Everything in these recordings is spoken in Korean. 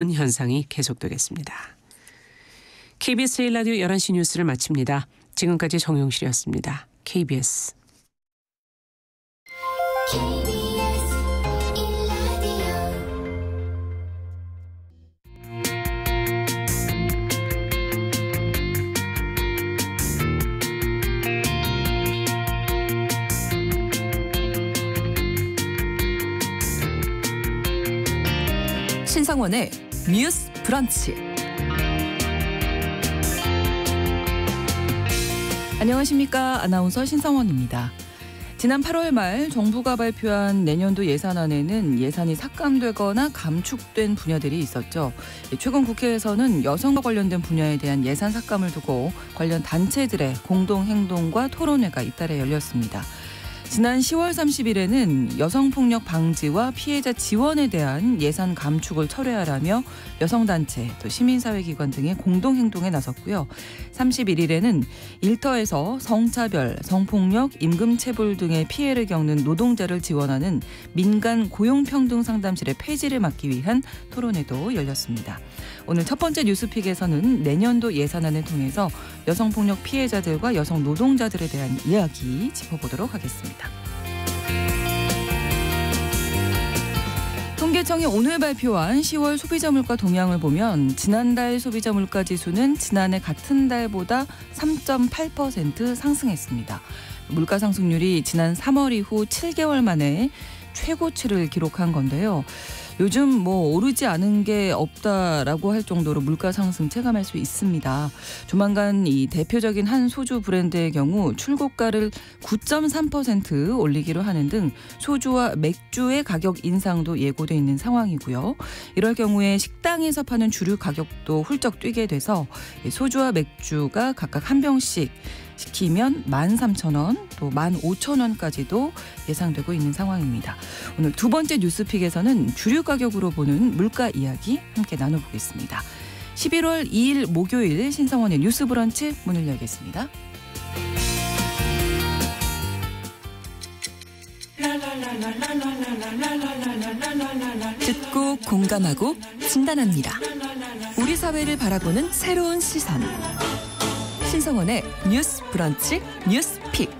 현상이 계속되겠습니다. KBS 1라디오 11시 뉴스를 마칩니다. 지금까지 정용실이었습니다. KBS. 신성원의 뉴스 브런치. 안녕하십니까. 아나운서 신성원입니다. 지난 8월 말 정부가 발표한 내년도 예산안에는 예산이 삭감되거나 감축된 분야들이 있었죠. 최근 국회에서는 여성과 관련된 분야에 대한 예산 삭감을 두고 관련 단체들의 공동행동과 토론회가 잇따라 열렸습니다. 지난 10월 30일에는 여성폭력 방지와 피해자 지원에 대한 예산 감축을 철회하라며 여성단체, 또 시민사회기관 등의 공동행동에 나섰고요. 31일에는 일터에서 성차별, 성폭력, 임금체불 등의 피해를 겪는 노동자를 지원하는 민간 고용평등상담실의 폐지를 막기 위한 토론회도 열렸습니다. 오늘 첫 번째 뉴스픽에서는 내년도 예산안을 통해서 여성폭력 피해자들과 여성 노동자들에 대한 이야기 짚어보도록 하겠습니다. 통계청이 오늘 발표한 10월 소비자 물가 동향을 보면 지난달 소비자 물가 지수는 지난해 같은 달보다 3.8% 상승했습니다. 물가 상승률이 지난 3월 이후 7개월 만에 최고치를 기록한 건데요. 요즘 오르지 않은 게 없다라고 할 정도로 물가 상승 체감할 수 있습니다. 조만간 이 대표적인 한 소주 브랜드의 경우 출고가를 9.3% 올리기로 하는 등 소주와 맥주의 가격 인상도 예고돼 있는 상황이고요. 이럴 경우에 식당에서 파는 주류 가격도 훌쩍 뛰게 돼서 소주와 맥주가 각각 한 병씩 시키면 13,000원, 또 15,000원까지도 예상되고 있는 상황입니다. 오늘 두 번째 뉴스픽에서는 주류 가격으로 보는 물가 이야기 함께 나눠보겠습니다. 11월 2일 목요일 신성원의 뉴스 브런치 문을 열겠습니다. 듣고 공감하고 진단합니다. 우리 사회를 바라보는 새로운 시선. 신성원의 뉴스 브런치 뉴스픽.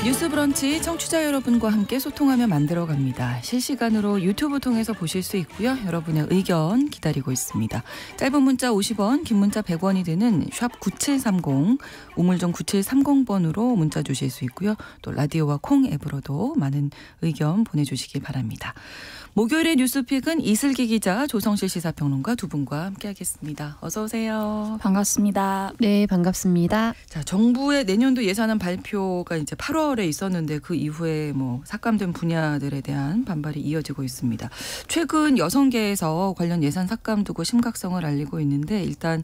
뉴스 브런치 청취자 여러분과 함께 소통하며 만들어갑니다. 실시간으로 유튜브 통해서 보실 수 있고요. 여러분의 의견 기다리고 있습니다. 짧은 문자 50원, 긴 문자 100원이 드는 샵 9730, 우물정 9730번으로 문자 주실 수 있고요. 또 라디오와 콩 앱으로도 많은 의견 보내주시기 바랍니다. 목요일의 뉴스픽은 이슬기 기자, 조성실 시사평론가 두 분과 함께하겠습니다. 어서 오세요. 반갑습니다. 네, 반갑습니다. 자, 정부의 내년도 예산안 발표가 이제 8월에 있었는데 그 이후에 삭감된 분야들에 대한 반발이 이어지고 있습니다. 최근 여성계에서 관련 예산 삭감 두고 심각성을 알리고 있는데 일단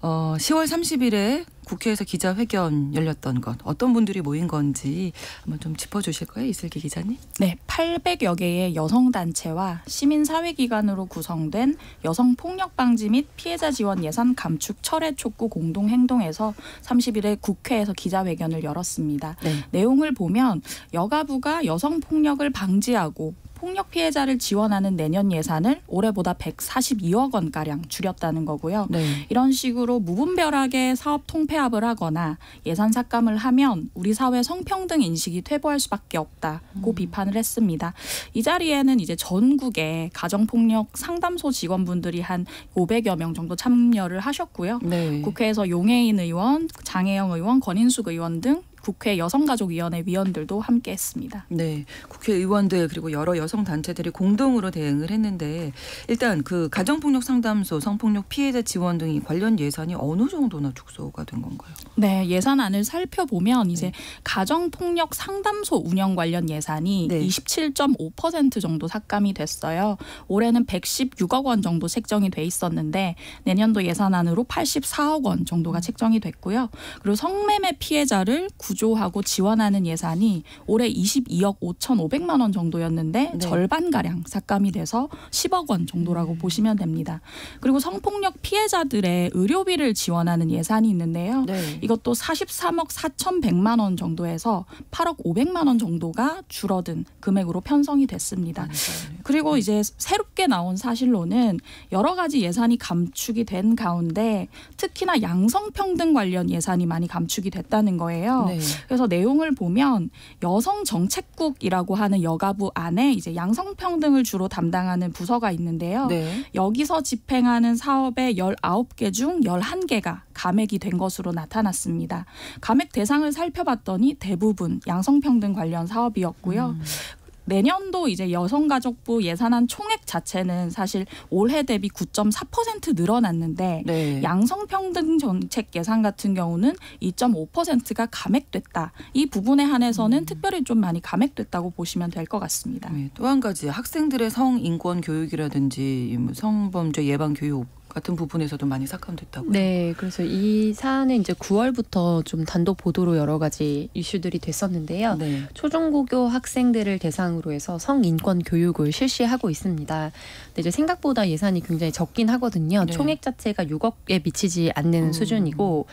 10월 30일에 국회에서 기자회견 열렸던 것, 어떤 분들이 모인 건지 한번 좀 짚어주실 거예요, 이슬기 기자님? 네, 800여 개의 여성단체와 시민사회기관으로 구성된 여성폭력방지 및 피해자 지원 예산 감축 철회 촉구 공동행동에서 30일에 국회에서 기자회견을 열었습니다. 네. 내용을 보면 여가부가 여성폭력을 방지하고 폭력 피해자를 지원하는 내년 예산을 올해보다 142억 원가량 줄였다는 거고요. 네. 이런 식으로 무분별하게 사업 통폐합을 하거나 예산 삭감을 하면 우리 사회 성평등 인식이 퇴보할 수밖에 없다고 비판을 했습니다. 이 자리에는 이제 전국의 가정폭력 상담소 직원분들이 한 500여 명 정도 참여를 하셨고요. 네. 국회에서 용해인 의원, 장혜영 의원, 권인숙 의원 등 국회 여성가족위원회 위원들도 함께했습니다. 네, 국회의원들 그리고 여러 여성단체들이 공동으로 대응을 했는데 일단 그 가정폭력 상담소, 성폭력 피해자 지원 등이 관련 예산이 어느 정도나 축소가 된 건가요? 네, 예산안을 살펴보면 이제 가정폭력 상담소 운영 관련 예산이 27.5% 정도 삭감이 됐어요. 올해는 116억 원 정도 책정이 돼 있었는데 내년도 예산안으로 84억 원 정도가 책정이 됐고요. 그리고 성매매 피해자를 구조하고 지원하는 예산이 올해 22억 5,500만 원 정도였는데 네. 절반가량 삭감이 돼서 10억 원 정도라고 보시면 됩니다. 그리고 성폭력 피해자들의 의료비를 지원하는 예산이 있는데요. 네. 이것도 43억 4,100만 원 정도에서 8억 500만 원 정도가 줄어든 금액으로 편성이 됐습니다. 그리고 이제 새롭게 나온 사실로는 여러 가지 예산이 감축이 된 가운데 특히나 양성평등 관련 예산이 많이 감축이 됐다는 거예요. 네. 그래서 내용을 보면 여성정책국이라고 하는 여가부 안에 이제 양성평등을 주로 담당하는 부서가 있는데요. 네. 여기서 집행하는 사업의 19개 중 11개가 감액이 된 것으로 나타났습니다. 감액 대상을 살펴봤더니 대부분 양성평등 관련 사업이었고요. 내년도 이제 여성가족부 예산안 총액 자체는 사실 올해 대비 9.4% 늘어났는데 네. 양성평등 정책 예산 같은 경우는 2.5%가 감액됐다. 이 부분에 한해서는 특별히 좀 많이 감액됐다고 보시면 될 것 같습니다. 네, 또 한 가지 학생들의 성인권 교육이라든지 성범죄 예방 교육 같은 부분에서도 많이 삭감됐다고요. 네, 그래서 이 사안은 이제 9월부터 좀 단독 보도로 여러 가지 이슈들이 됐었는데요. 네. 초중고교 학생들을 대상으로 해서 성인권 교육을 실시하고 있습니다. 근데 이제 생각보다 예산이 굉장히 적긴 하거든요. 네. 총액 자체가 6억에 미치지 않는 수준이고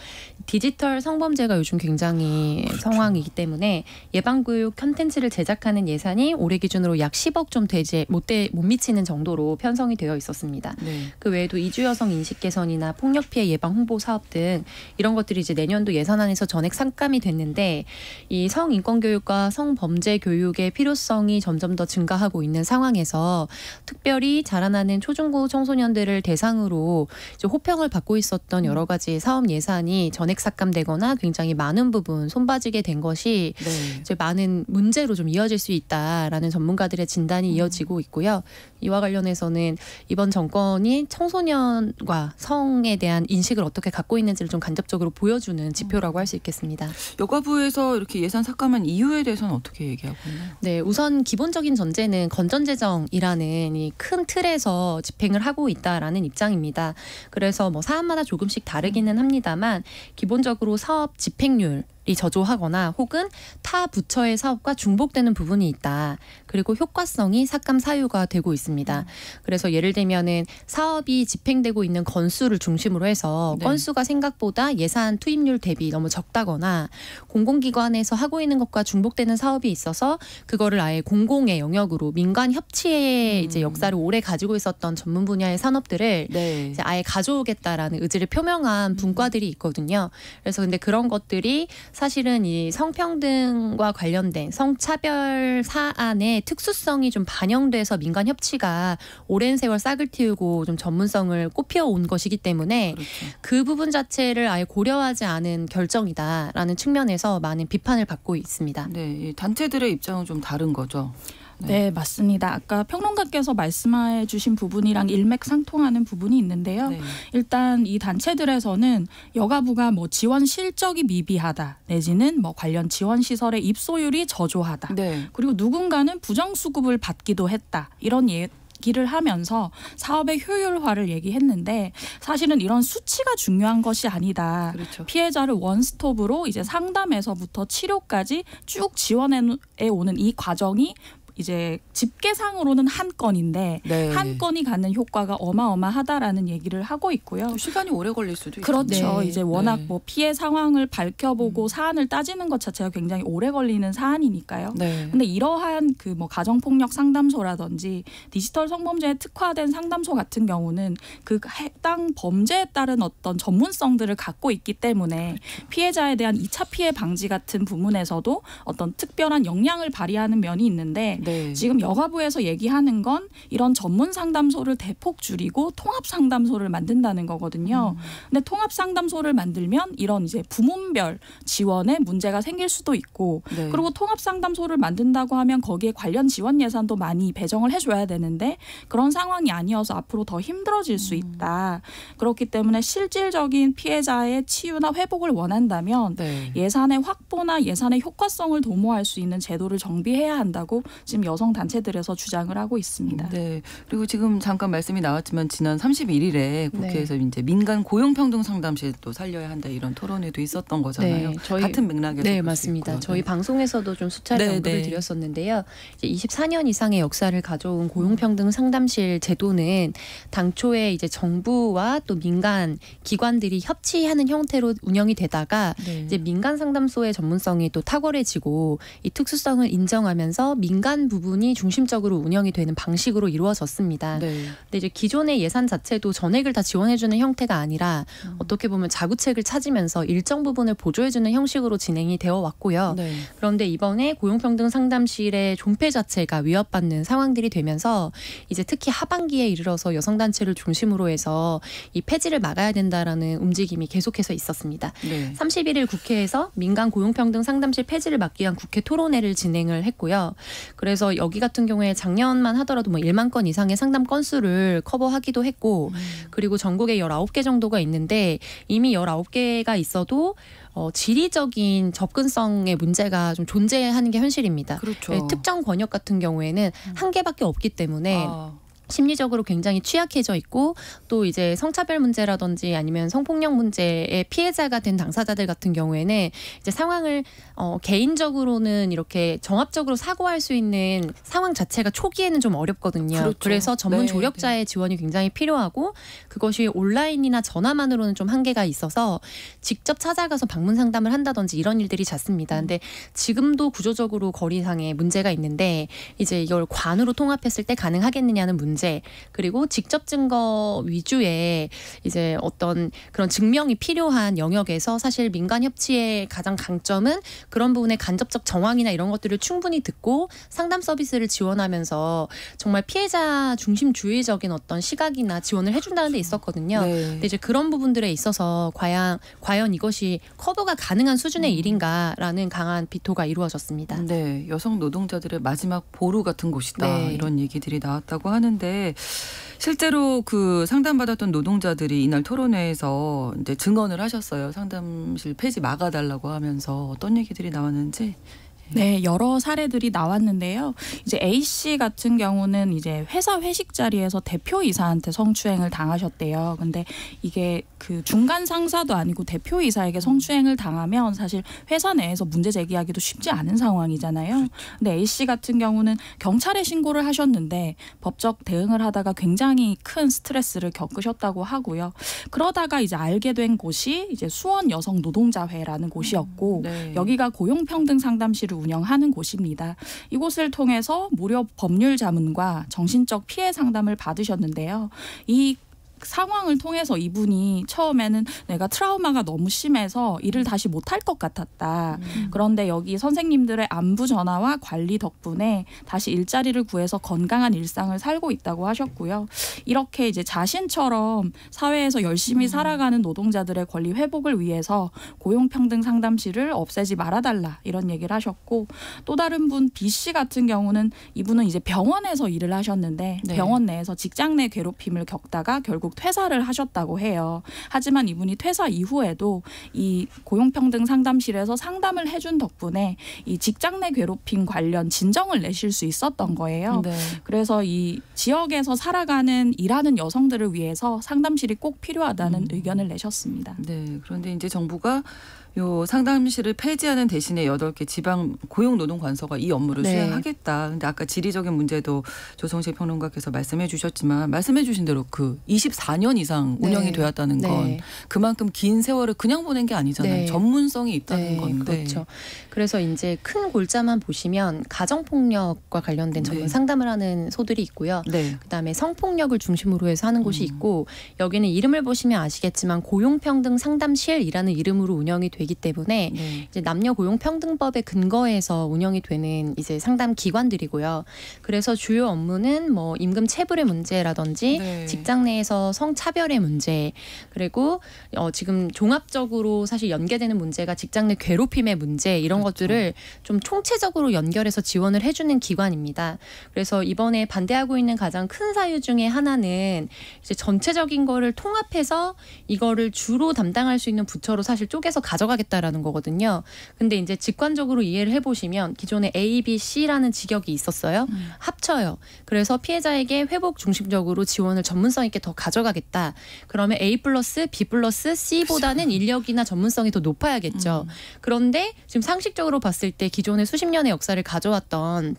디지털 성범죄가 요즘 굉장히 상황이기 때문에 예방교육 콘텐츠를 제작하는 예산이 올해 기준으로 약 10억 좀 되지 못 미치는 정도로 편성이 되어 있었습니다. 네. 그 외에도 이주 여성 인식 개선이나 폭력 피해 예방 홍보 사업 등 이런 것들이 이제 내년도 예산안에서 전액 삭감이 됐는데 이 성인권 교육과 성범죄 교육의 필요성이 점점 더 증가하고 있는 상황에서 특별히 자라나는 초중고 청소년들을 대상으로 이제 호평을 받고 있었던 여러 가지 사업 예산이 전액 삭감되거나 굉장히 많은 부분 손빠지게 된 것이 네. 이제 많은 문제로 좀 이어질 수 있다라는 전문가들의 진단이 이어지고 있고요. 이와 관련해서는 이번 정권이 청소년과 성에 대한 인식을 어떻게 갖고 있는지를 좀 간접적으로 보여주는 지표라고 할 수 있겠습니다. 여가부에서 이렇게 예산 삭감한 이유에 대해서는 어떻게 얘기하고 있나요? 네, 우선 기본적인 전제는 건전재정이라는 이 큰 틀에서 집행을 하고 있다라는 입장입니다. 그래서 뭐 사안마다 조금씩 다르기는 합니다만 기본적으로 사업 집행률 이 저조하거나 혹은 타 부처의 사업과 중복되는 부분이 있다. 그리고 효과성이 삭감 사유가 되고 있습니다. 그래서 예를 들면은 사업이 집행되고 있는 건수를 중심으로 해서 네. 건수가 생각보다 예산 투입률 대비 너무 적다거나 공공기관에서 하고 있는 것과 중복되는 사업이 있어서 그거를 아예 공공의 영역으로 민간 협치의 이제 역사를 오래 가지고 있었던 전문 분야의 산업들을 네. 이제 아예 가져오겠다라는 의지를 표명한 분과들이 있거든요. 그래서 근데 그런 것들이 사실은 이 성평등과 관련된 성차별 사안의 특수성이 좀 반영돼서 민간 협치가 오랜 세월 싹을 틔우고 좀 전문성을 꽃피워온 것이기 때문에 그렇죠. 그 부분 자체를 아예 고려하지 않은 결정이다라는 측면에서 많은 비판을 받고 있습니다. 네, 이 단체들의 입장은 좀 다른 거죠. 네, 맞습니다. 아까 평론가께서 말씀해 주신 부분이랑 일맥상통하는 부분이 있는데요. 네. 일단 이 단체들에서는 여가부가 뭐 지원 실적이 미비하다 내지는 뭐 관련 지원 시설의 입소율이 저조하다. 네. 그리고 누군가는 부정수급을 받기도 했다. 이런 얘기를 하면서 사업의 효율화를 얘기했는데 사실은 이런 수치가 중요한 것이 아니다. 그렇죠. 피해자를 원스톱으로 이제 상담에서부터 치료까지 쭉 지원해 오는 이 과정이 이제 집계상으로는 한 건인데 네. 한 건이 갖는 효과가 어마어마하다라는 얘기를 하고 있고요. 또 시간이 오래 걸릴 수도 있죠. 그렇죠. 네. 이제 워낙 네. 뭐 피해 상황을 밝혀보고 사안을 따지는 것 자체가 굉장히 오래 걸리는 사안이니까요. 네. 근데 이러한 그 뭐 가정폭력 상담소라든지 디지털 성범죄에 특화된 상담소 같은 경우는 그 해당 범죄에 따른 어떤 전문성들을 갖고 있기 때문에 피해자에 대한 2차 피해 방지 같은 부분에서도 어떤 특별한 역량을 발휘하는 면이 있는데 네. 지금 여가부에서 얘기하는 건 이런 전문 상담소를 대폭 줄이고 통합 상담소를 만든다는 거거든요. 근데 통합 상담소를 만들면 이런 이제 부문별 지원에 문제가 생길 수도 있고 네. 그리고 통합 상담소를 만든다고 하면 거기에 관련 지원 예산도 많이 배정을 해줘야 되는데 그런 상황이 아니어서 앞으로 더 힘들어질 수 있다. 그렇기 때문에 실질적인 피해자의 치유나 회복을 원한다면 네. 예산의 확보나 예산의 효과성을 도모할 수 있는 제도를 정비해야 한다고 지금 중심 여성 단체들에서 주장을 하고 있습니다. 네. 그리고 지금 잠깐 말씀이 나왔지만 지난 31일에 국회에서 네. 이제 민간 고용평등 상담실 또 살려야 한다 이런 토론회도 있었던 거잖아요. 네, 저희 같은 맥락에서 네, 볼 수 맞습니다. 있고요. 저희 네. 방송에서도 좀 수차례 네, 언급을 네. 드렸었는데요. 이제 24년 이상의 역사를 가져온 고용평등 상담실 제도는 당초에 이제 정부와 또 민간 기관들이 협치하는 형태로 운영이 되다가 네. 이제 민간 상담소의 전문성이 또 탁월해지고 이 특수성을 인정하면서 민간 부분이 중심적으로 운영이 되는 방식으로 이루어졌습니다. 네. 근데 이제 기존의 예산 자체도 전액을 다 지원해주는 형태가 아니라 어떻게 보면 자구책을 찾으면서 일정 부분을 보조해주는 형식으로 진행이 되어 왔고요. 네. 그런데 이번에 고용평등 상담실의 존폐 자체가 위협받는 상황들이 되면서 이제 특히 하반기에 이르러서 여성단체를 중심으로 해서 이 폐지를 막아야 된다라는 움직임이 계속해서 있었습니다. 네. 31일 국회에서 민간 고용평등 상담실 폐지를 막기 위한 국회 토론회를 진행을 했고요. 그래서 여기 같은 경우에 작년만 하더라도 뭐 1만 건 이상의 상담 건수를 커버하기도 했고 그리고 전국에 19개 정도가 있는데 이미 19개가 있어도 지리적인 접근성의 문제가 좀 존재하는 게 현실입니다. 그렇죠. 네, 특정 권역 같은 경우에는 한 개밖에 없기 때문에 심리적으로 굉장히 취약해져 있고 또 이제 성차별 문제라든지 아니면 성폭력 문제의 피해자가 된 당사자들 같은 경우에는 이제 상황을 개인적으로는 이렇게 정합적으로 사고할 수 있는 상황 자체가 초기에는 좀 어렵거든요. 그렇죠. 그래서 전문 네, 조력자의 지원이 굉장히 필요하고 그것이 온라인이나 전화만으로는 좀 한계가 있어서 직접 찾아가서 방문 상담을 한다든지 이런 일들이 잦습니다. 근데 지금도 구조적으로 거리상의 문제가 있는데 이제 이걸 관으로 통합했을 때 가능하겠느냐는 문제 그리고 직접 증거 위주의 이제 어떤 그런 증명이 필요한 영역에서 사실 민간 협치의 가장 강점은 그런 부분의 간접적 정황이나 이런 것들을 충분히 듣고 상담 서비스를 지원하면서 정말 피해자 중심주의적인 어떤 시각이나 지원을 해준다는 데 있었거든요. 네. 근데 이제 그런 부분들에 있어서 과연 이것이 커버가 가능한 수준의 일인가라는 강한 비토가 이루어졌습니다. 네, 여성 노동자들의 마지막 보루 같은 곳이다 네. 이런 얘기들이 나왔다고 하는데 실제로 그 상담받았던 노동자들이 이날 토론회에서 이제 증언을 하셨어요. 상담실 폐지 막아달라고 하면서 어떤 얘기들이 나왔는지. 네, 여러 사례들이 나왔는데요. 이제 A 씨 같은 경우는 이제 회사 회식 자리에서 대표이사한테 성추행을 당하셨대요. 근데 이게 그 중간 상사도 아니고 대표이사에게 성추행을 당하면 사실 회사 내에서 문제 제기하기도 쉽지 않은 상황이잖아요. 근데 A 씨 같은 경우는 경찰에 신고를 하셨는데 법적 대응을 하다가 굉장히 큰 스트레스를 겪으셨다고 하고요. 그러다가 이제 알게 된 곳이 이제 수원 여성 노동자회라는 곳이었고 네. 여기가 고용평등 상담실을 운영하는 곳입니다. 이곳을 통해서 무료 법률 자문과 정신적 피해 상담을 받으셨는데요. 이 상황을 통해서 이분이 처음에는 내가 트라우마가 너무 심해서 일을 다시 못할 것 같았다. 그런데 여기 선생님들의 안부 전화와 관리 덕분에 다시 일자리를 구해서 건강한 일상을 살고 있다고 하셨고요. 이렇게 이제 자신처럼 사회에서 열심히 살아가는 노동자들의 권리 회복을 위해서 고용평등 상담실을 없애지 말아달라 이런 얘기를 하셨고 또 다른 분 B 씨 같은 경우는 이분은 이제 병원에서 일을 하셨는데 네. 병원 내에서 직장 내 괴롭힘을 겪다가 결국 퇴사를 하셨다고 해요. 하지만 이분이 퇴사 이후에도 이 고용평등 상담실에서 상담을 해준 덕분에 이 직장 내 괴롭힘 관련 진정을 내실 수 있었던 거예요. 네. 그래서 이 지역에서 살아가는 일하는 여성들을 위해서 상담실이 꼭 필요하다는 의견을 내셨습니다. 네. 그런데 이제 정부가 요 상담실을 폐지하는 대신에 8개 지방 고용노동관서가 이 업무를 네. 수행하겠다. 근데 아까 지리적인 문제도 조성실 평론가께서 말씀해 주셨지만 말씀해 주신 대로 그 24년 이상 운영이 네. 되었다는 건 네. 그만큼 긴 세월을 그냥 보낸 게 아니잖아요. 네. 전문성이 있다는 네, 건데. 그렇죠. 그래서 이제 큰 골자만 보시면 가정폭력과 관련된 전문 네. 상담을 하는 소들이 있고요. 네. 그다음에 성폭력을 중심으로 해서 하는 곳이 있고 여기는 이름을 보시면 아시겠지만 고용평등 상담실이라는 이름으로 운영이 되기 때문에 네. 이제 남녀 고용평등법에 근거해서 운영이 되는 이제 상담 기관들이고요. 그래서 주요 업무는 뭐 임금 체불의 문제라든지 네. 직장 내에서 성차별의 문제 그리고 지금 종합적으로 사실 연계되는 문제가 직장 내 괴롭힘의 문제 이런 그렇죠. 것들을 좀 총체적으로 연결해서 지원을 해주는 기관입니다. 그래서 이번에 반대하고 있는 가장 큰 사유 중에 하나는 이제 전체적인 거를 통합해서 이거를 주로 담당할 수 있는 부처로 사실 쪼개서 가져갈 가져가겠다라는 거거든요. 근데 이제 직관적으로 이해를 해보시면 기존에 A, B, C라는 직역이 있었어요. 합쳐요. 그래서 피해자에게 회복 중심적으로 지원을 전문성 있게 더 가져가겠다. 그러면 A 플러스 B 플러스 C보다는 인력이나 전문성이 더 높아야겠죠. 그런데 지금 상식적으로 봤을 때 기존의 수십 년의 역사를 가져왔던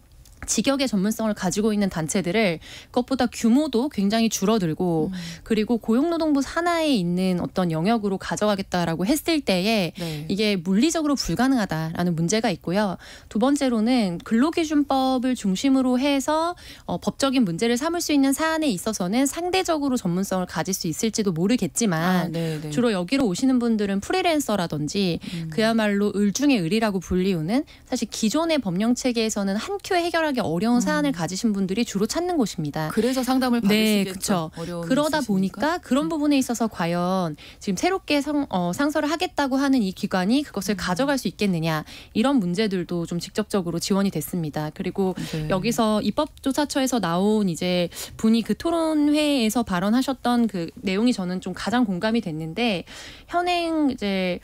직역의 전문성을 가지고 있는 단체들을 그것보다 규모도 굉장히 줄어들고 그리고 고용노동부 산하에 있는 어떤 영역으로 가져가겠다라고 했을 때에 네. 이게 물리적으로 불가능하다라는 문제가 있고요. 두 번째로는 근로기준법을 중심으로 해서 법적인 문제를 삼을 수 있는 사안에 있어서는 상대적으로 전문성을 가질 수 있을지도 모르겠지만 주로 여기로 오시는 분들은 프리랜서라든지 그야말로 을 중에 을이라고 불리우는 사실 기존의 법령 체계에서는 한 큐에 해결하기 어려운 사안을 가지신 분들이 주로 찾는 곳입니다. 그래서 상담을 받으시겠죠. 그렇죠. 어려움이 그러다 있으시니까. 보니까 그런 부분에 있어서 과연 지금 새롭게 상설을 하겠다고 하는 이 기관이 그것을 가져갈 수 있겠느냐 이런 문제들도 좀 직접적으로 지원이 됐습니다. 그리고 여기서 입법조사처에서 나온 이제 분이 그 토론회에서 발언하셨던 그 내용이 저는 좀 가장 공감이 됐는데 현행 이제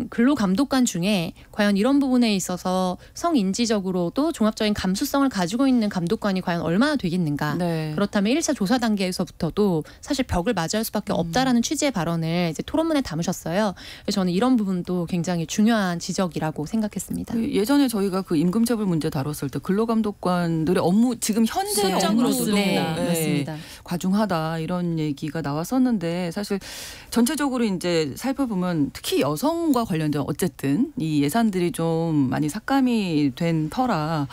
근로감독관 중에 과연 이런 부분에 있어서 성인지적으로도 종합적인 감수성을 가지고 있는 감독관이 과연 얼마나 되겠는가. 그렇다면 1차 조사 단계에서부터도 사실 벽을 맞이할 수밖에 없다라는 취지의 발언을 이제 토론문에 담으셨어요. 그래서 저는 이런 부분도 굉장히 중요한 지적이라고 생각했습니다. 예전에 저희가 그 임금체불 문제 다뤘을 때 근로감독관들의 업무 지금 현재 업무로도 맞습니다. 과중하다 이런 얘기가 나왔었는데 사실 전체적으로 이제 살펴보면 특히 여성과 관련된 어쨌든 이 예산들이 좀 많이 삭감이 된 터라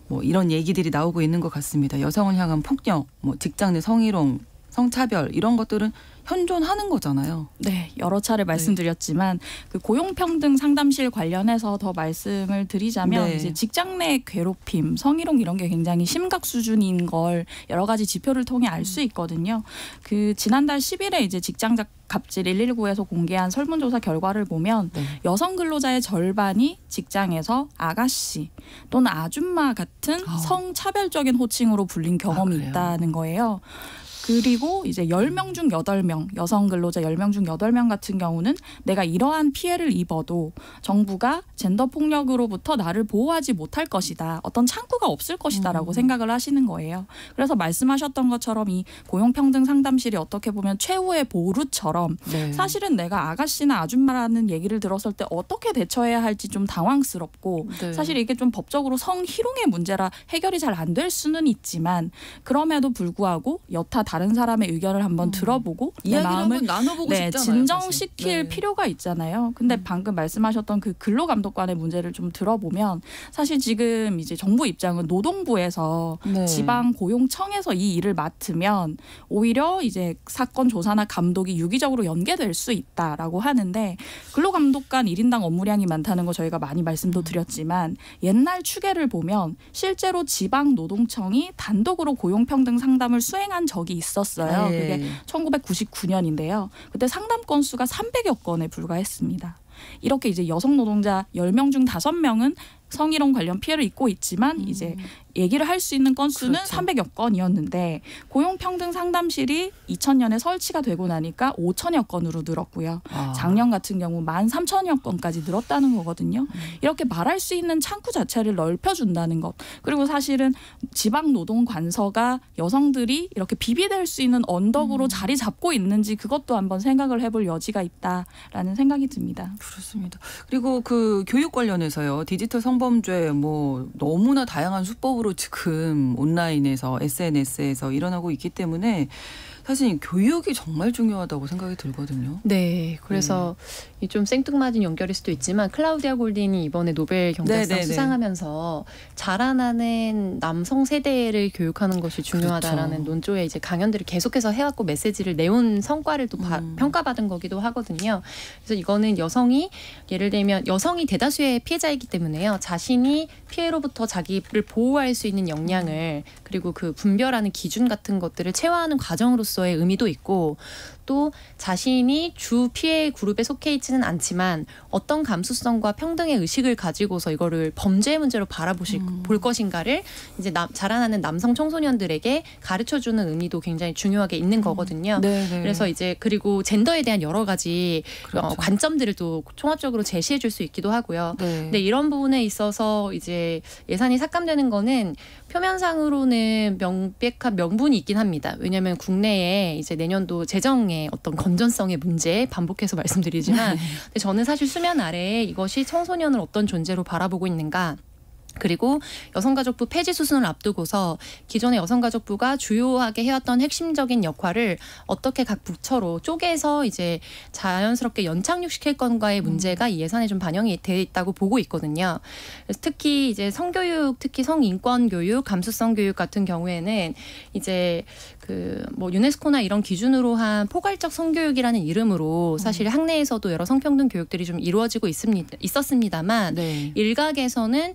뭐 이런 얘기들이 나오고 있는 것 같습니다. 여성을 향한 폭력, 뭐 직장 내 성희롱, 성차별 이런 것들은 현존하는 거잖아요. 네, 여러 차례 말씀드렸지만 그 고용평등 상담실 관련해서 더 말씀을 드리자면 이제 직장 내 괴롭힘, 성희롱 이런 게 굉장히 심각 수준인 걸 여러 가지 지표를 통해 알 수 있거든요. 그 지난달 10일에 이제 직장 갑질 119에서 공개한 설문조사 결과를 보면 여성 근로자의 절반이 직장에서 아가씨 또는 아줌마 같은 성차별적인 호칭으로 불린 경험이 있다는 거예요. 그리고 이제 10명 중 8명, 여성 근로자 10명 중 8명 같은 경우는 내가 이러한 피해를 입어도 정부가 젠더 폭력으로부터 나를 보호하지 못할 것이다. 어떤 창구가 없을 것이다라고 생각을 하시는 거예요. 그래서 말씀하셨던 것처럼 이 고용평등 상담실이 어떻게 보면 최후의 보루처럼 사실은 내가 아가씨나 아줌마라는 얘기를 들었을 때 어떻게 대처해야 할지 좀 당황스럽고 사실 이게 좀 법적으로 성희롱의 문제라 해결이 잘 안 될 수는 있지만 그럼에도 불구하고 여타 다른 사람의 의견을 한번 들어보고 내 마음을 나눠보고 싶잖아요. 진정시킬 필요가 있잖아요. 근데 방금 말씀하셨던 그 근로감독관의 문제를 좀 들어보면 사실 지금 이제 정부 입장은 노동부에서 지방 고용청에서 이 일을 맡으면 오히려 이제 사건 조사나 감독이 유기적으로 연계될 수 있다라고 하는데 근로감독관 1인당 업무량이 많다는 거 저희가 많이 말씀도 드렸지만 옛날 추계를 보면 실제로 지방 노동청이 단독으로 고용평등 상담을 수행한 적이 있었어요. 그게 1999년인데요. 그때 상담 건수가 300여 건에 불과했습니다. 이렇게 이제 여성 노동자 10명 중 5명은 성희롱 관련 피해를 입고 있지만 이제 얘기를 할 수 있는 건수는 300여 건이었는데 고용평등 상담실이 2000년에 설치가 되고 나니까 5천여 건으로 늘었고요. 작년 같은 경우 13,000여 건까지 늘었다는 거거든요. 이렇게 말할 수 있는 창구 자체를 넓혀준다는 것. 그리고 사실은 지방노동관서가 여성들이 이렇게 비비될 수 있는 언덕으로 자리 잡고 있는지 그것도 한번 생각을 해볼 여지가 있다라는 생각이 듭니다. 그렇습니다. 그리고 그 교육 관련해서요. 디지털 성범죄 뭐 너무나 다양한 수법으로 지금 온라인에서 SNS에서 일어나고 있기 때문에 사실 교육이 정말 중요하다고 생각이 들거든요. 네. 그래서 좀 생뚱맞은 연결일 수도 있지만 클라우디아 골딘이 이번에 노벨 경제상 수상하면서 자라나는 남성 세대를 교육하는 것이 중요하다라는 논조에 이제 강연들을 계속해서 해왔고 메시지를 내온 성과를 또 평가받은 거기도 하거든요. 그래서 이거는 여성이 예를 들면 여성이 대다수의 피해자이기 때문에요. 자신이 피해로부터 자기를 보호할 분별할 수 있는 역량을 그리고 그 분별하는 기준 같은 것들을 체화하는 과정으로서의 의미도 있고 또 자신이 주 피해 그룹에 속해 있지는 않지만 어떤 감수성과 평등의 의식을 가지고서 이거를 범죄 문제로 볼 것인가를 이제 자라나는 남성 청소년들에게 가르쳐주는 의미도 굉장히 중요하게 있는 거거든요. 네네. 그래서 이제 그리고 젠더에 대한 여러 가지 그렇죠. 관점들을 또 총합적으로 제시해줄 수 있기도 하고요. 네. 근데 이런 부분에 있어서 이제 예산이 삭감되는 거는 표면상으로는 명백한 명분이 있긴 합니다. 왜냐하면 국내에 이제 내년도 재정의 어떤 건전성의 문제 반복해서 말씀드리지만 근데 저는 사실 수면 아래에 이것이 청소년을 어떤 존재로 바라보고 있는가 그리고 여성가족부 폐지 수순을 앞두고서 기존의 여성가족부가 주요하게 해왔던 핵심적인 역할을 어떻게 각 부처로 쪼개서 이제 자연스럽게 연착륙시킬 건가의 문제가 이 예산에 좀 반영이 되어 있다고 보고 있거든요. 그래서 특히 이제 성교육, 특히 성인권 교육, 감수성 교육 같은 경우에는 이제 그 뭐 유네스코나 이런 기준으로 한 포괄적 성교육이라는 이름으로 사실 학내에서도 여러 성평등 교육들이 좀 이루어지고 있었습니다만 네. 일각에서는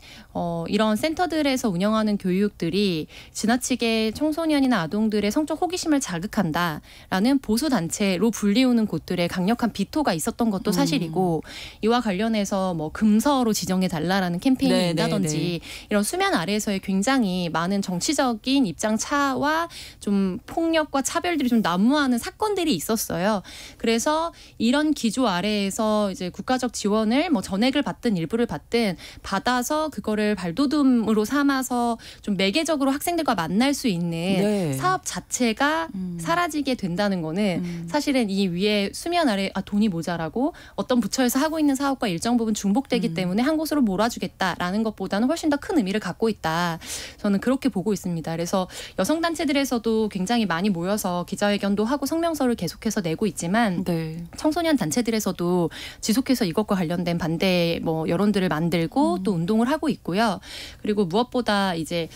이런 센터들에서 운영하는 교육들이 지나치게 청소년이나 아동들의 성적 호기심을 자극한다라는 보수 단체로 불리우는 곳들에 강력한 비토가 있었던 것도 사실이고 이와 관련해서 뭐 금서로 지정해 달라라는 캠페인이 있다든지 이런 수면 아래에서의 굉장히 많은 정치적인 입장 차와 좀 폭력과 차별들이 좀 난무하는 사건들이 있었어요. 그래서 이런 기조 아래에서 이제 국가적 지원을 뭐 전액을 받든 일부를 받든 받아서 그거를 발돋움으로 삼아서 좀 매개적으로 학생들과 만날 수 있는 사업 자체가 사라지게 된다는 거는 사실은 이 위에 수면 아래 돈이 모자라고 어떤 부처에서 하고 있는 사업과 일정 부분 중복되기 때문에 한 곳으로 몰아주겠다라는 것보다는 훨씬 더 큰 의미를 갖고 있다. 저는 그렇게 보고 있습니다. 그래서 여성단체들에서도 굉장히 많이 모여서 기자회견도 하고 성명서를 계속해서 내고 있지만 청소년 단체들에서도 지속해서 이것과 관련된 반대 뭐 여론들을 만들고 또 운동을 하고 있고요. 그리고 무엇보다 이제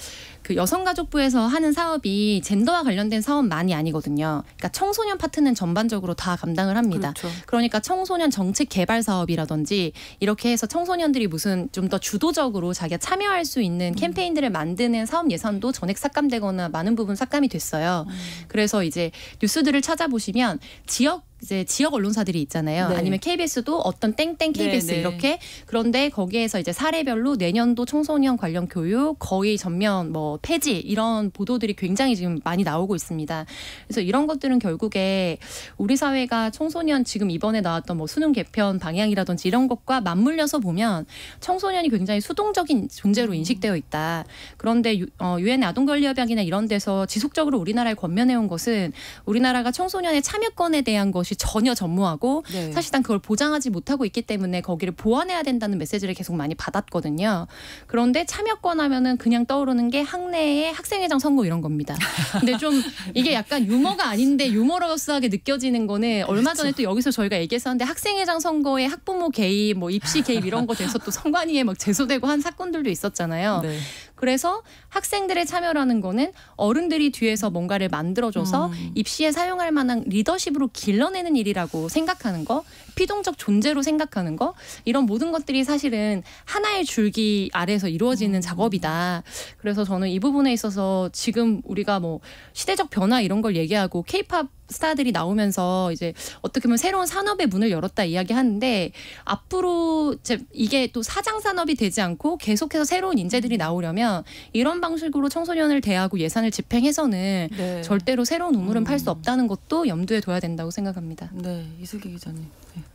그 여성가족부에서 하는 사업이 젠더와 관련된 사업만이 아니거든요. 그러니까 청소년 파트는 전반적으로 다 감당을 합니다. 그렇죠. 그러니까 청소년 정책 개발 사업이라든지 이렇게 해서 청소년들이 무슨 좀 더 주도적으로 자기가 참여할 수 있는 캠페인들을 만드는 사업 예산도 전액 삭감되거나 많은 부분 삭감이 됐어요. 그래서 이제 뉴스들을 찾아보시면 지역 언론사들이 있잖아요. 아니면 KBS도 어떤 땡땡 KBS 이렇게 그런데 거기에서 이제 사례별로 내년도 청소년 관련 교육 거의 전면 뭐 폐지 이런 보도들이 굉장히 지금 많이 나오고 있습니다. 그래서 이런 것들은 결국에 우리 사회가 청소년 지금 이번에 나왔던 뭐 수능 개편 방향이라든지 이런 것과 맞물려서 보면 청소년이 굉장히 수동적인 존재로 인식되어 있다. 그런데 유엔의 아동권리협약이나 이런 데서 지속적으로 우리나라에 권면해온 것은 우리나라가 청소년의 참여권에 대한 것이 전혀 전무하고 사실상 그걸 보장하지 못하고 있기 때문에 거기를 보완해야 된다는 메시지를 계속 많이 받았거든요. 그런데 참여권 하면은 그냥 떠오르는 게 학내의 학생회장 선거 이런 겁니다. 근데 좀 이게 약간 유머가 아닌데 유머러스하게 느껴지는 거는 얼마 전에 또 여기서 저희가 얘기했었는데 학생회장 선거에 학부모 개입, 뭐 입시 개입 이런 거 돼서 또 선관위에 막 제소되고 한 사건들도 있었잖아요. 그래서 학생들의 참여라는 거는 어른들이 뒤에서 뭔가를 만들어줘서 입시에 사용할 만한 리더십으로 길러내는 일이라고 생각하는 거, 피동적 존재로 생각하는 거 이런 모든 것들이 사실은 하나의 줄기 아래에서 이루어지는 작업이다. 그래서 저는 이 부분에 있어서 지금 우리가 뭐 시대적 변화 이런 걸 얘기하고 K-팝 스타들이 나오면서 이제 어떻게 보면 새로운 산업의 문을 열었다 이야기하는데 앞으로 이게 또 사장 산업이 되지 않고 계속해서 새로운 인재들이 나오려면 이런 방식으로 청소년을 대하고 예산을 집행해서는 절대로 새로운 우물은 팔 수 없다는 것도 염두에 둬야 된다고 생각합니다. 네, 이슬기 기자님.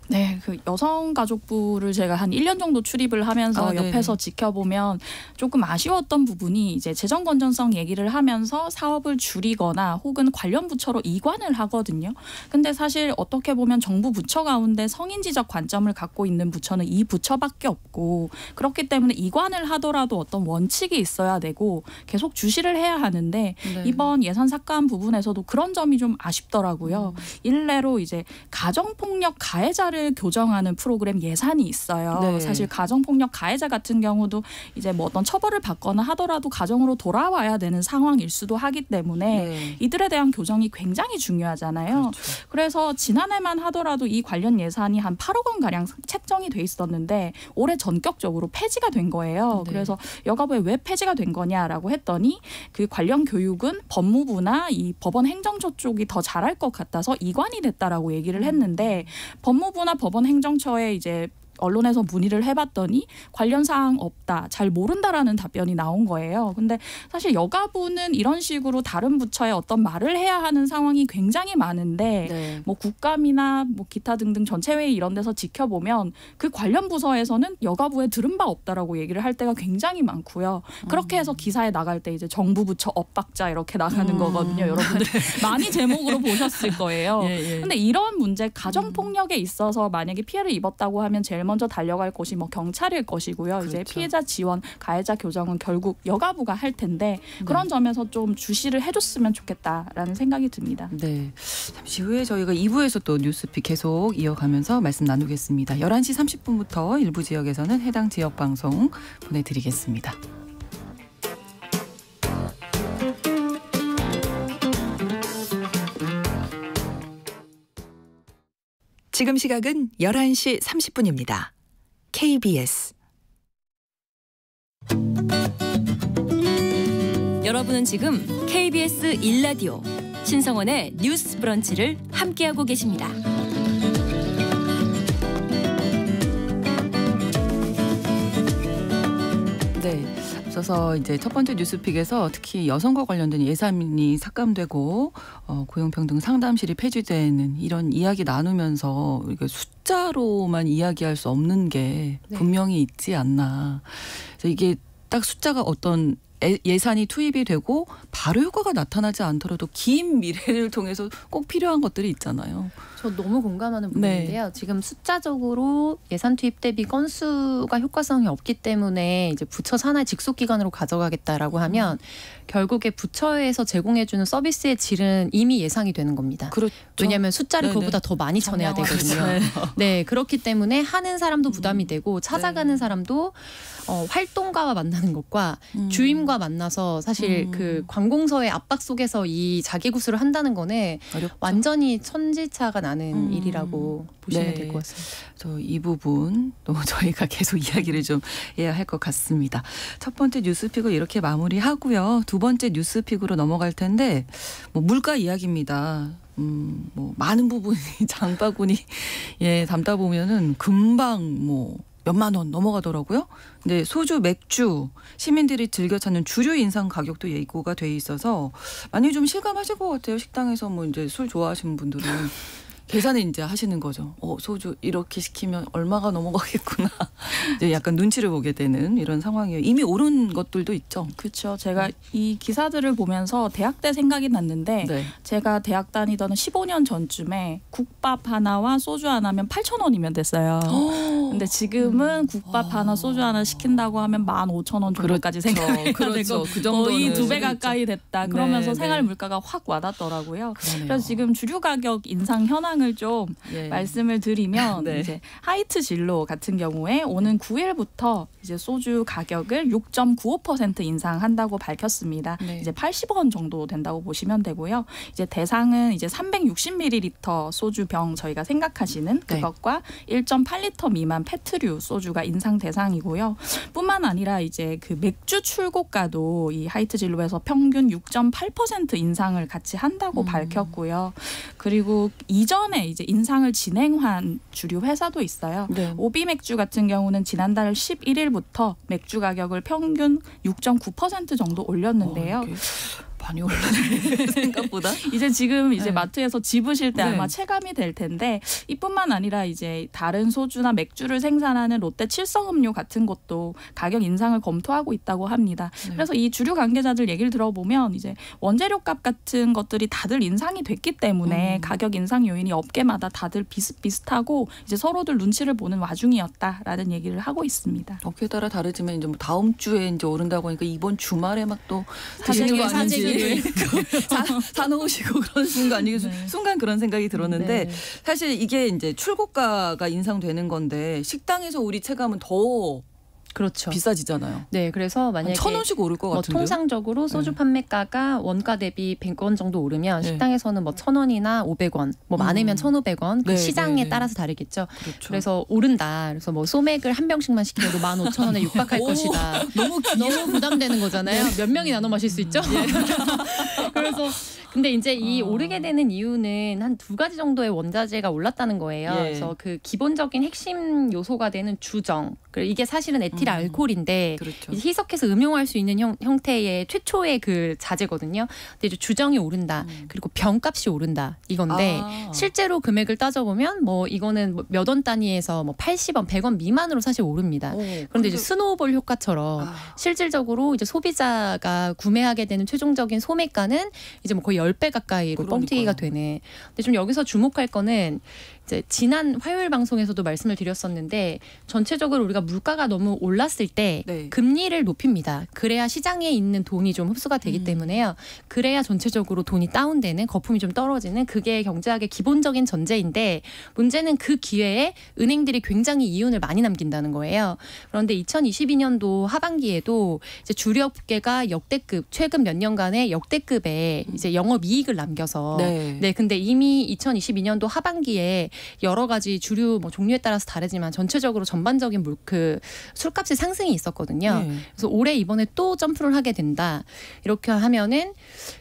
네, 그 여성가족부를 제가 한 1년 정도 출입을 하면서 옆에서 지켜보면 조금 아쉬웠던 부분이 이제 재정 건전성 얘기를 하면서 사업을 줄이거나 혹은 관련 부처로 이관을 하거든요. 근데 사실 어떻게 보면 정부 부처 가운데 성인지적 관점을 갖고 있는 부처는 이 부처밖에 없고 그렇기 때문에 이관을 하더라도 어떤 원칙이 있어야 되고 계속 주시를 해야 하는데 이번 예산 삭감 부분에서도 그런 점이 좀 아쉽더라고요. 일례로 이제 가정폭력 가해자를 분야를 교정하는 프로그램 예산이 있어요. 네. 사실 가정폭력 가해자 같은 경우도 이제 뭐 어떤 처벌을 받거나 하더라도 가정으로 돌아와야 되는 상황일 수도 하기 때문에 네. 이들에 대한 교정이 굉장히 중요하잖아요. 그렇죠. 그래서 지난해만 하더라도 이 관련 예산이 한 8억 원 가량 책정이 돼 있었는데 올해 전격적으로 폐지가 된 거예요. 네. 그래서 여가부에 왜 폐지가 된 거냐라고 했더니 그 관련 교육은 법무부나 이 법원 행정처 쪽이 더 잘할 것 같아서 이관이 됐다라고 얘기를 했는데 법무부나 법원 행정처에 이제 언론에서 문의를 해봤더니 관련 사항 없다, 잘 모른다라는 답변이 나온 거예요. 근데 사실 여가부는 이런 식으로 다른 부처에 어떤 말을 해야 하는 상황이 굉장히 많은데 네. 뭐 국감이나 뭐 기타 등등 전체 회의 이런 데서 지켜보면 그 관련 부서에서는 여가부에 들은 바 없다라고 얘기를 할 때가 굉장히 많고요. 그렇게 해서 기사에 나갈 때 이제 정부 부처 엇박자 이렇게 나가는 거거든요. 여러분들 많이 제목으로 보셨을 거예요. 예, 예. 근데 이런 문제 가정 폭력에 있어서 만약에 피해를 입었다고 하면 제일 먼저 달려갈 곳이 뭐 경찰일 것이고요. 이제 그렇죠. 피해자 지원, 가해자 교정은 결국 여가부가 할 텐데 그런 점에서 좀 주시를 해줬으면 좋겠다라는 생각이 듭니다. 네. 잠시 후에 저희가 2부에서 또 뉴스픽 계속 이어가면서 말씀 나누겠습니다. 11시 30분부터 일부 지역에서는 해당 지역 방송 보내드리겠습니다. 지금 시각은 11시 30분입니다. KBS 여러분은 지금 KBS 1라디오 신성원의 뉴스 브런치를 함께하고 계십니다. 네. 앞서서 이제 첫 번째 뉴스픽에서 특히 여성과 관련된 예산이 삭감되고 고용평등 상담실이 폐지되는 이런 이야기 나누면서 이게 숫자로만 이야기할 수 없는 게 분명히 있지 않나. 그래서 이게 딱 숫자가 어떤 예산이 투입이 되고 바로 효과가 나타나지 않더라도 긴 미래를 통해서 꼭 필요한 것들이 있잖아요. 저 너무 공감하는 부분인데요. 지금 숫자적으로 예산 투입 대비 건수가 효과성이 없기 때문에 이제 부처 산하의 직속 기관으로 가져가겠다라고 하면 결국에 부처에서 제공해주는 서비스의 질은 이미 예상이 되는 겁니다. 그렇죠. 왜냐하면 숫자를 네네. 그거보다 더 많이 쳐내야 되거든요. 네, 그렇기 때문에 하는 사람도 부담이 되고 찾아가는 사람도 활동가와 만나는 것과 주임과 만나서 사실 그 관공서의 압박 속에서 이 자기구술을 한다는 거는 어렵죠. 완전히 천지차가 나는 일이라고 보시면 네. 될 것 같습니다. 저 이 부분 또 저희가 계속 이야기를 좀 해야 할 것 같습니다. 첫 번째 뉴스픽을 이렇게 마무리하고요. 두 번째 뉴스픽으로 넘어갈 텐데 뭐 물가 이야기입니다. 뭐 많은 부분이 장바구니 담다 보면은 금방 뭐 몇만 원 넘어가더라고요. 근데 소주, 맥주 시민들이 즐겨 찾는 주류 인상 가격도 예고가 돼 있어서 많이 좀 실감하실 것 같아요. 식당에서 뭐 이제 술 좋아하시는 분들은 계산을 이제 하시는 거죠. 소주 이렇게 시키면 얼마가 넘어가겠구나. 이제 약간 눈치를 보게 되는 이런 상황이에요. 이미 오른 것들도 있죠. 그렇죠. 제가 이 기사들을 보면서 대학 때 생각이 났는데 네. 제가 대학 다니던 15년 전쯤에 국밥 하나와 소주 하나면 8,000원이면 됐어요. 근데 지금은 국밥 하나 소주 하나 시킨다고 하면 15,000원 정도까지 생각해야 그렇죠. 되고 그 정도는 거의 2배 가까이 됐다. 그러면서 네, 생활 네. 물가가 확 와닿더라고요. 그러네요. 그래서 지금 주류 가격 인상 현황을 좀 예. 말씀을 드리면 네. 이제 하이트 진로 같은 경우에 오는 9일부터 이제 소주 가격을 6.95% 인상한다고 밝혔습니다. 네. 이제 80원 정도 된다고 보시면 되고요. 이제 대상은 이제 360ml 소주병 저희가 생각하시는 그것과 1.8리터 미만 페트류 소주가 인상 대상이고요. 뿐만 아니라 이제 그 맥주 출고가도 이 하이트 진로에서 평균 6.8% 인상을 같이 한다고 밝혔고요. 그리고 이전에 이제 인상을 진행한 주류 회사도 있어요. 네. 오비 맥주 같은 경우는 지난달 11일부터 맥주 가격을 평균 6.9% 정도 올렸는데요. 이게 많이 올랐네 생각보다. 이제 지금 이제 네. 마트에서 집으실 때 네. 아마 체감이 될 텐데 이뿐만 아니라 이제 다른 소주나 맥주를 생산하는 롯데 칠성음료 같은 것도 가격 인상을 검토하고 있다고 합니다. 네. 그래서 이 주류 관계자들 얘기를 들어보면 이제 원재료값 같은 것들이 다들 인상이 됐기 때문에 가격 인상 요인이 업계마다 다들 비슷비슷하고 이제 서로들 눈치를 보는 와중이었다라는 얘기를 하고 있습니다. 업계 따라 다르지만 이제 뭐 다음 주에 이제 오른다고 하니까 이번 주말에 막 또 드시는 거 아닌지. 예. 사놓으시고 그러시는 거 아니겠어요? 네. 순간 그런 생각이 들었는데 네. 사실 이게 이제 출고가가 인상되는 건데 식당에서 우리 체감은 더 그렇죠. 비싸지잖아요. 네, 그래서 만약에 1,000원씩 오를 것 뭐 같은데요. 통상적으로 소주 네. 판매가가 원가 대비 100원 정도 오르면 네. 식당에서는 뭐 1,000원이나 500원, 뭐 많으면 1,500원, 그 네, 시장에 네. 따라서 다르겠죠. 그렇죠. 그래서 오른다. 그래서 뭐 소맥을 한 병씩만 시켜도 15,000원에 육박할 것이다. 너무 너무 부담되는 거잖아요. 몇 명이 나눠 마실 수 있죠? 그래서 근데 이제 이 오르게 되는 이유는 한 2가지 정도의 원자재가 올랐다는 거예요. 예. 그래서 그 기본적인 핵심 요소가 되는 주정. 그리고 이게 사실은 에틸 알코올인데 그렇죠. 이제 희석해서 음용할 수 있는 형태의 최초의 그 자재거든요. 근데 이제 주정이 오른다. 그리고 병값이 오른다. 이건데 실제로 금액을 따져보면 뭐 이거는 몇 원 단위에서 뭐 80원, 100원 미만으로 사실 오릅니다. 그런데 이제 스노우볼 효과처럼 실질적으로 이제 소비자가 구매하게 되는 최종적인 소매가는 이제 뭐 거의 10배 가까이로 뻥튀기가 되네. 근데 좀 여기서 주목할 거는 이제 지난 화요일 방송에서도 말씀을 드렸었는데 전체적으로 우리가 물가가 너무 올랐을 때 네. 금리를 높입니다. 그래야 시장에 있는 돈이 좀 흡수가 되기 때문에요. 그래야 전체적으로 돈이 다운되는, 거품이 좀 떨어지는, 그게 경제학의 기본적인 전제인데 문제는 그 기회에 은행들이 굉장히 이윤을 많이 남긴다는 거예요. 그런데 2022년도 하반기에도 이제 주류업계가 역대급, 최근 몇 년간의 역대급의 이제 영업이익을 남겨서 네. 근데 이미 2022년도 하반기에 여러 가지 주류 뭐 종류에 따라서 다르지만 전체적으로 전반적인 그 술값의 상승이 있었거든요. 네. 그래서 올해 이번에 또 점프를 하게 된다. 이렇게 하면은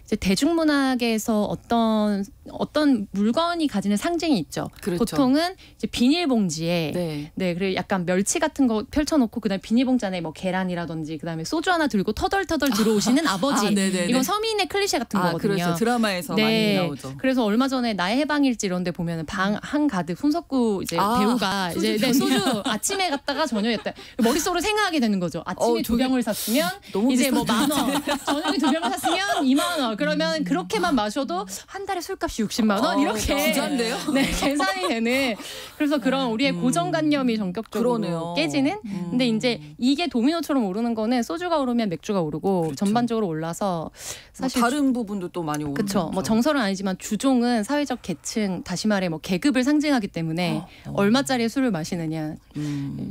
이제 대중문화계에서 어떤 물건이 가지는 상징이 있죠. 그렇죠. 보통은 이제 비닐봉지에 그리고 약간 멸치 같은 거 펼쳐놓고 그다음에 비닐봉지 안에 뭐 계란이라든지 그다음에 소주 하나 들고 터덜터덜 들어오시는 아버지. 이건 서민의 클리셰 같은 거거든요. 그렇죠. 드라마에서 많이 나오죠. 그래서 얼마 전에 나의 해방일지 이런 데 보면은 방 한가득 손석구 이제 배우가 이제 소주 아침에 갔다가 저녁에 머릿속으로 생각하게 되는 거죠. 아침에 2병을 샀으면 이제 뭐 10,000원, 저녁에 2병을 샀으면 20,000원. 그러면 그렇게만 마셔도 한 달에 술값이 60만 원 이렇게 부자인데요? 네, 계산이 되는. 그래서 그런 우리의 고정관념이 전격적으로 그러네요. 깨지는. 근데 이제 이게 도미노처럼 오르는 거는 소주가 오르면 맥주가 오르고 그렇죠. 전반적으로 올라서 사실 다른 부분도 또 많이 오르죠. 그렇죠. 뭐 정설은 아니지만 주종은 사회적 계층, 다시 말해 뭐 계급을 상징하기 때문에 얼마짜리의 술을 마시느냐,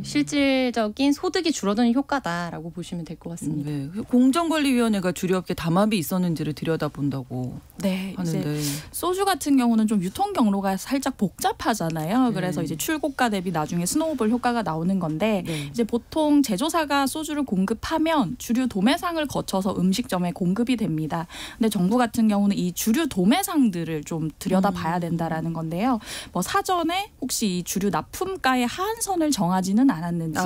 실질적인 소득이 줄어드는 효과다라고 보시면 될 것 같습니다. 네. 공정관리위원회가 주류업계 담합이 있었는지를 들여다본다고 네, 하는데 이제 소주 같은 경우는 좀 유통 경로가 살짝 복잡하잖아요. 그래서 이제 출고가 대비 나중에 스노우볼 효과가 나오는 건데 이제 보통 제조사가 소주를 공급하면 주류 도매상을 거쳐서 음식점에 공급이 됩니다. 근데 정부 같은 경우는 이 주류 도매상들을 좀 들여다봐야 된다라는 건데요. 뭐 사전에 혹시 이 주류 납품가의 하한선을 정하지는 않았는지,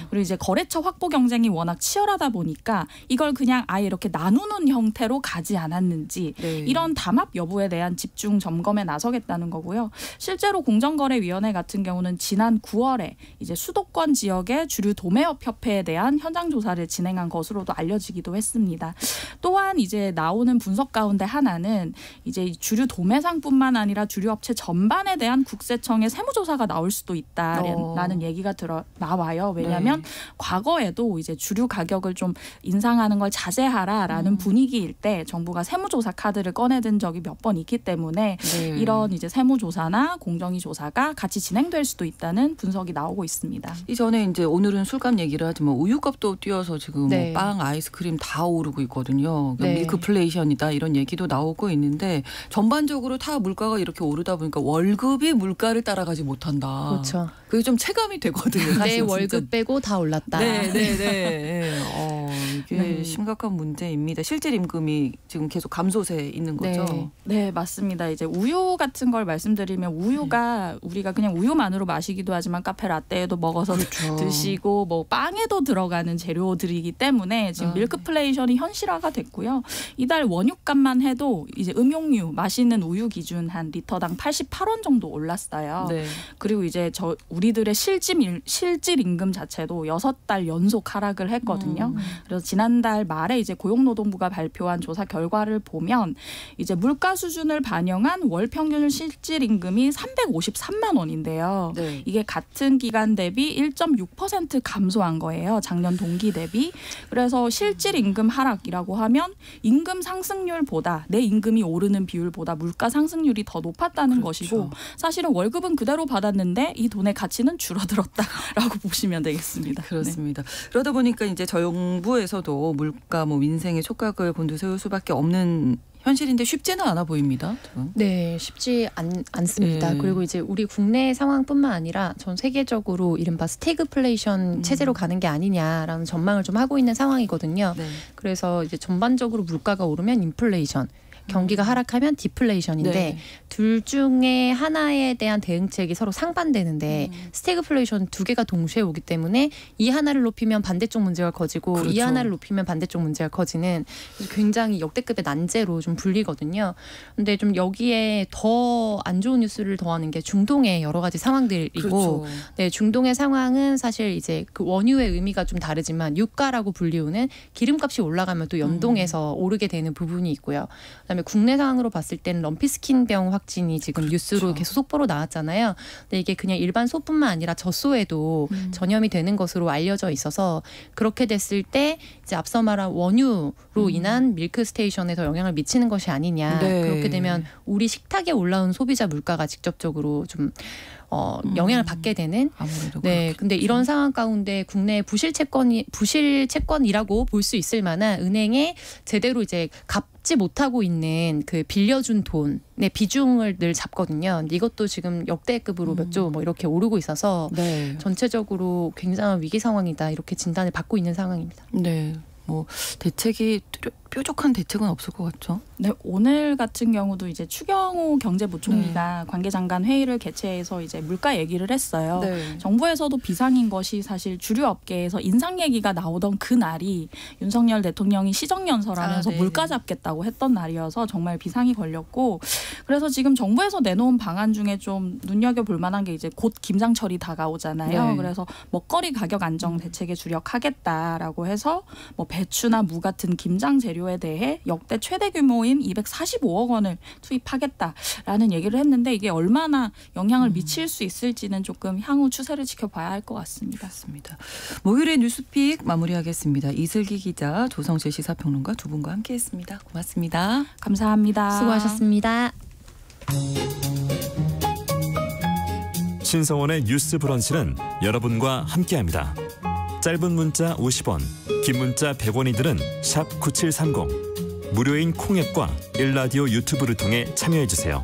그리고 이제 거래처 확보 경쟁이 워낙 치열하다 보니까 이걸 그냥 아예 이렇게 나누는 형태로 가지 않았는지 이런 담합 여부에 대한 집중 점검에 나서겠다는 거고요. 실제로 공정거래위원회 같은 경우는 지난 9월에 이제 수도권 지역의 주류 도매업 협회에 대한 현장 조사를 진행한 것으로도 알려지기도 했습니다. 또한 이제 나오는 분석 가운데 하나는 이제 주류 도매상뿐만 아니라 주류업체 전반에 대한 국세청의 세무조사가 나올 수도 있다라는 얘기가 나와요. 왜냐하면 과거에도 이제 주류 가격을 좀 인상하는 걸 자제하라라는 분위기일 때 정부가 세무조사 카드를 꺼내든 적이 몇 번 있기 때문에 이런 이제 세무조사나 공정위 조사가 같이 진행될 수도 있다는 분석이 나오고 있습니다. 이전에 이제 오늘은 술값 얘기를 하지만 우유값도 뛰어서 지금 뭐 빵, 아이스크림 다 오르고 있거든요. 그러니까 밀크플레이션이다 이런 얘기도 나오고 있는데 전반적으로 다 물가가 이렇게 오르다 보니까 월급이 물가를 따라가지 못한다. 그렇죠. 그게 좀 체감이 되거든요. 내 월급 빼고 다 올랐다. 네. 이게 심각한 문제입니다. 실질 임금이 지금 계속 감소세에 있는 거죠. 네, 맞습니다. 이제 우유 같은 걸 말씀드리면 우유가 우리가 그냥 우유만으로 마시기도 하지만 카페 라떼에도 먹어서 드시고 뭐 빵에도 들어가는 재료들이기 때문에 지금 밀크플레이션이 현실화가 됐고요. 이달 원유값만 해도 이제 음용유 마시는 우유 기준 한 리터당 88원 정도 올랐어요. 그리고 이제 우리들의 실질 임금 자체도 6달 연속 하락을 했거든요. 그래서 지난달 말에 이제 고용노동부가 발표한 조사 결과를 결과를 보면 이제 물가 수준을 반영한 월 평균 실질 임금이 353만 원인데요. 네. 이게 같은 기간 대비 1.6% 감소한 거예요. 작년 동기 대비. 그래서 실질 임금 하락이라고 하면 임금 상승률보다 내 임금이 오르는 비율보다 물가 상승률이 더 높았다는 그렇죠. 것이고 사실은 월급은 그대로 받았는데 이 돈의 가치는 줄어들었다라고 보시면 되겠습니다. 그렇습니다. 그러다 보니까 이제 정부에서도 물가 민생의 촉각을 곤두세울 수밖에 없는 현실인데 쉽지는 않아 보입니다. 지금. 네, 쉽지 않습니다. 네. 그리고 이제 우리 국내 상황뿐만 아니라 전 세계적으로 이른바 스태그플레이션 체제로 가는 게 아니냐라는 전망을 좀 하고 있는 상황이거든요. 네. 그래서 이제 전반적으로 물가가 오르면 인플레이션, 경기가 하락하면 디플레이션인데 네. 둘 중에 하나에 대한 대응책이 서로 상반되는데 스태그플레이션 두 개가 동시에 오기 때문에 이 하나를 높이면 반대쪽 문제가 커지고 그렇죠. 이 하나를 높이면 반대쪽 문제가 커지는 굉장히 역대급의 난제로 좀 불리거든요. 근데 좀 여기에 더 안 좋은 뉴스를 더하는 게 중동의 여러 가지 상황들이고 그렇죠. 네, 중동의 상황은 사실 이제 그 원유의 의미가 좀 다르지만 유가라고 불리우는 기름값이 올라가면 또 연동해서 오르게 되는 부분이 있고요. 그다음에 국내 상황으로 봤을 때는 럼피스킨병 확진이 지금 뉴스로 그렇죠. 계속 속보로 나왔잖아요. 근데 이게 그냥 일반 소뿐만 아니라 젖소에도 전염이 되는 것으로 알려져 있어서 그렇게 됐을 때 이제 앞서 말한 원유로 인한 밀크 스테이션에서 영향을 미치는 것이 아니냐. 네. 그렇게 되면 우리 식탁에 올라온 소비자 물가가 직접적으로 좀 영향을 받게 되는. 아무래도 네, 그렇겠죠. 근데 이런 상황 가운데 국내 부실 채권이라고 볼 수 있을 만한 은행에 제대로 이제 갚지 못하고 있는 그 빌려준 돈의 비중을 늘 잡거든요. 근데 이것도 지금 역대급으로 몇 조 이렇게 오르고 있어서 네. 전체적으로 굉장한 위기 상황이다 이렇게 진단을 받고 있는 상황입니다. 네. 대책이 뾰족한 대책은 없을 것 같죠. 네, 오늘 같은 경우도 이제 추경호 경제부총리가 관계장관 회의를 개최해서 이제 물가 얘기를 했어요. 네. 정부에서도 비상인 것이 사실 주류 업계에서 인상 얘기가 나오던 그 날이 윤석열 대통령이 시정연설하면서 네. 물가 잡겠다고 했던 날이어서 정말 비상이 걸렸고 그래서 지금 정부에서 내놓은 방안 중에 좀 눈여겨볼 만한 게 이제 곧 김장철이 다가오잖아요. 네. 그래서 먹거리 가격 안정 대책에 주력하겠다라고 해서 배추나 무 같은 김장 재료에 대해 역대 최대 규모인 245억 원을 투입하겠다라는 얘기를 했는데 이게 얼마나 영향을 미칠 수 있을지는 조금 향후 추세를 지켜봐야 할 것 같습니다. 그렇습니다. 목요일의 뉴스픽 마무리하겠습니다. 이슬기 기자, 조성실 시사평론가 두 분과 함께했습니다. 고맙습니다. 감사합니다. 수고하셨습니다. 신성원의 뉴스 브런치는 여러분과 함께합니다. 짧은 문자 50원, 긴 문자 100원이들은 샵 9730. 무료인 콩앱과 일라디오 유튜브를 통해 참여해주세요.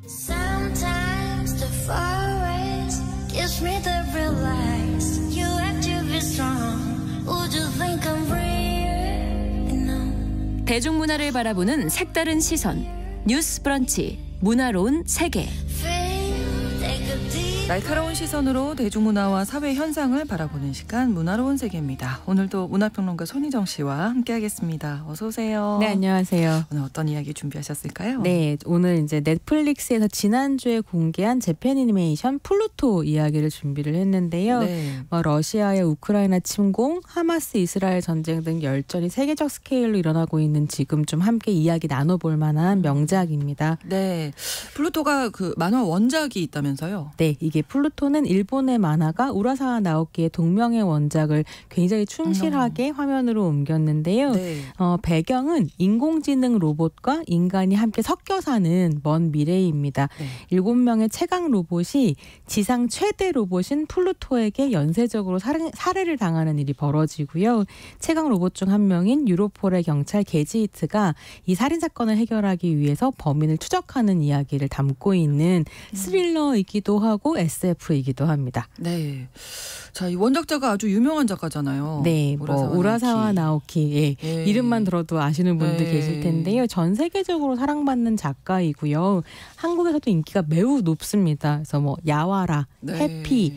Sometimes the forest gives me the realize you have to be strong. Would you think I'm real? No. 대중문화를 바라보는 색다른 시선. 뉴스 브런치. 문화로운 세계. Feel, take a deep 날카로운 시선으로 대중문화와 사회 현상을 바라보는 시간 문화로운 세계입니다. 오늘도 문화평론가 손희정 씨와 함께하겠습니다. 어서 오세요. 네, 안녕하세요. 오늘 어떤 이야기 준비하셨을까요? 네, 오늘 이제 넷플릭스에서 지난주에 공개한 재팬 애니메이션 플루토 이야기를 준비를 했는데요. 네. 러시아의 우크라이나 침공, 하마스 이스라엘 전쟁 등 열전이 세계적 스케일로 일어나고 있는 지금 좀 함께 이야기 나눠볼 만한 명작입니다. 네. 플루토가 그 만화 원작이 있다면서요? 네, 이게 플루토는 일본의 만화가 우라사와 나오키의 동명의 원작을 굉장히 충실하게 화면으로 옮겼는데요. 네. 배경은 인공지능 로봇과 인간이 함께 섞여 사는 먼 미래입니다. 네. 7명의 최강 로봇이 지상 최대 로봇인 플루토에게 연쇄적으로 살해를 당하는 일이 벌어지고요. 최강 로봇 중 한 명인 유로폴의 경찰 게지히트가 이 살인 사건을 해결하기 위해서 범인을 추적하는 이야기를 담고 있는 스릴러이기도 하고 SF이기도 합니다. 네. 자, 이 원작자가 아주 유명한 작가잖아요. 네, 우라사와 나오키. 예. 예. 이름만 들어도 아시는 분들 네. 계실 텐데요. 전 세계적으로 사랑받는 작가이고요. 한국에서도 인기가 매우 높습니다. 그래서 야와라, 네. 해피,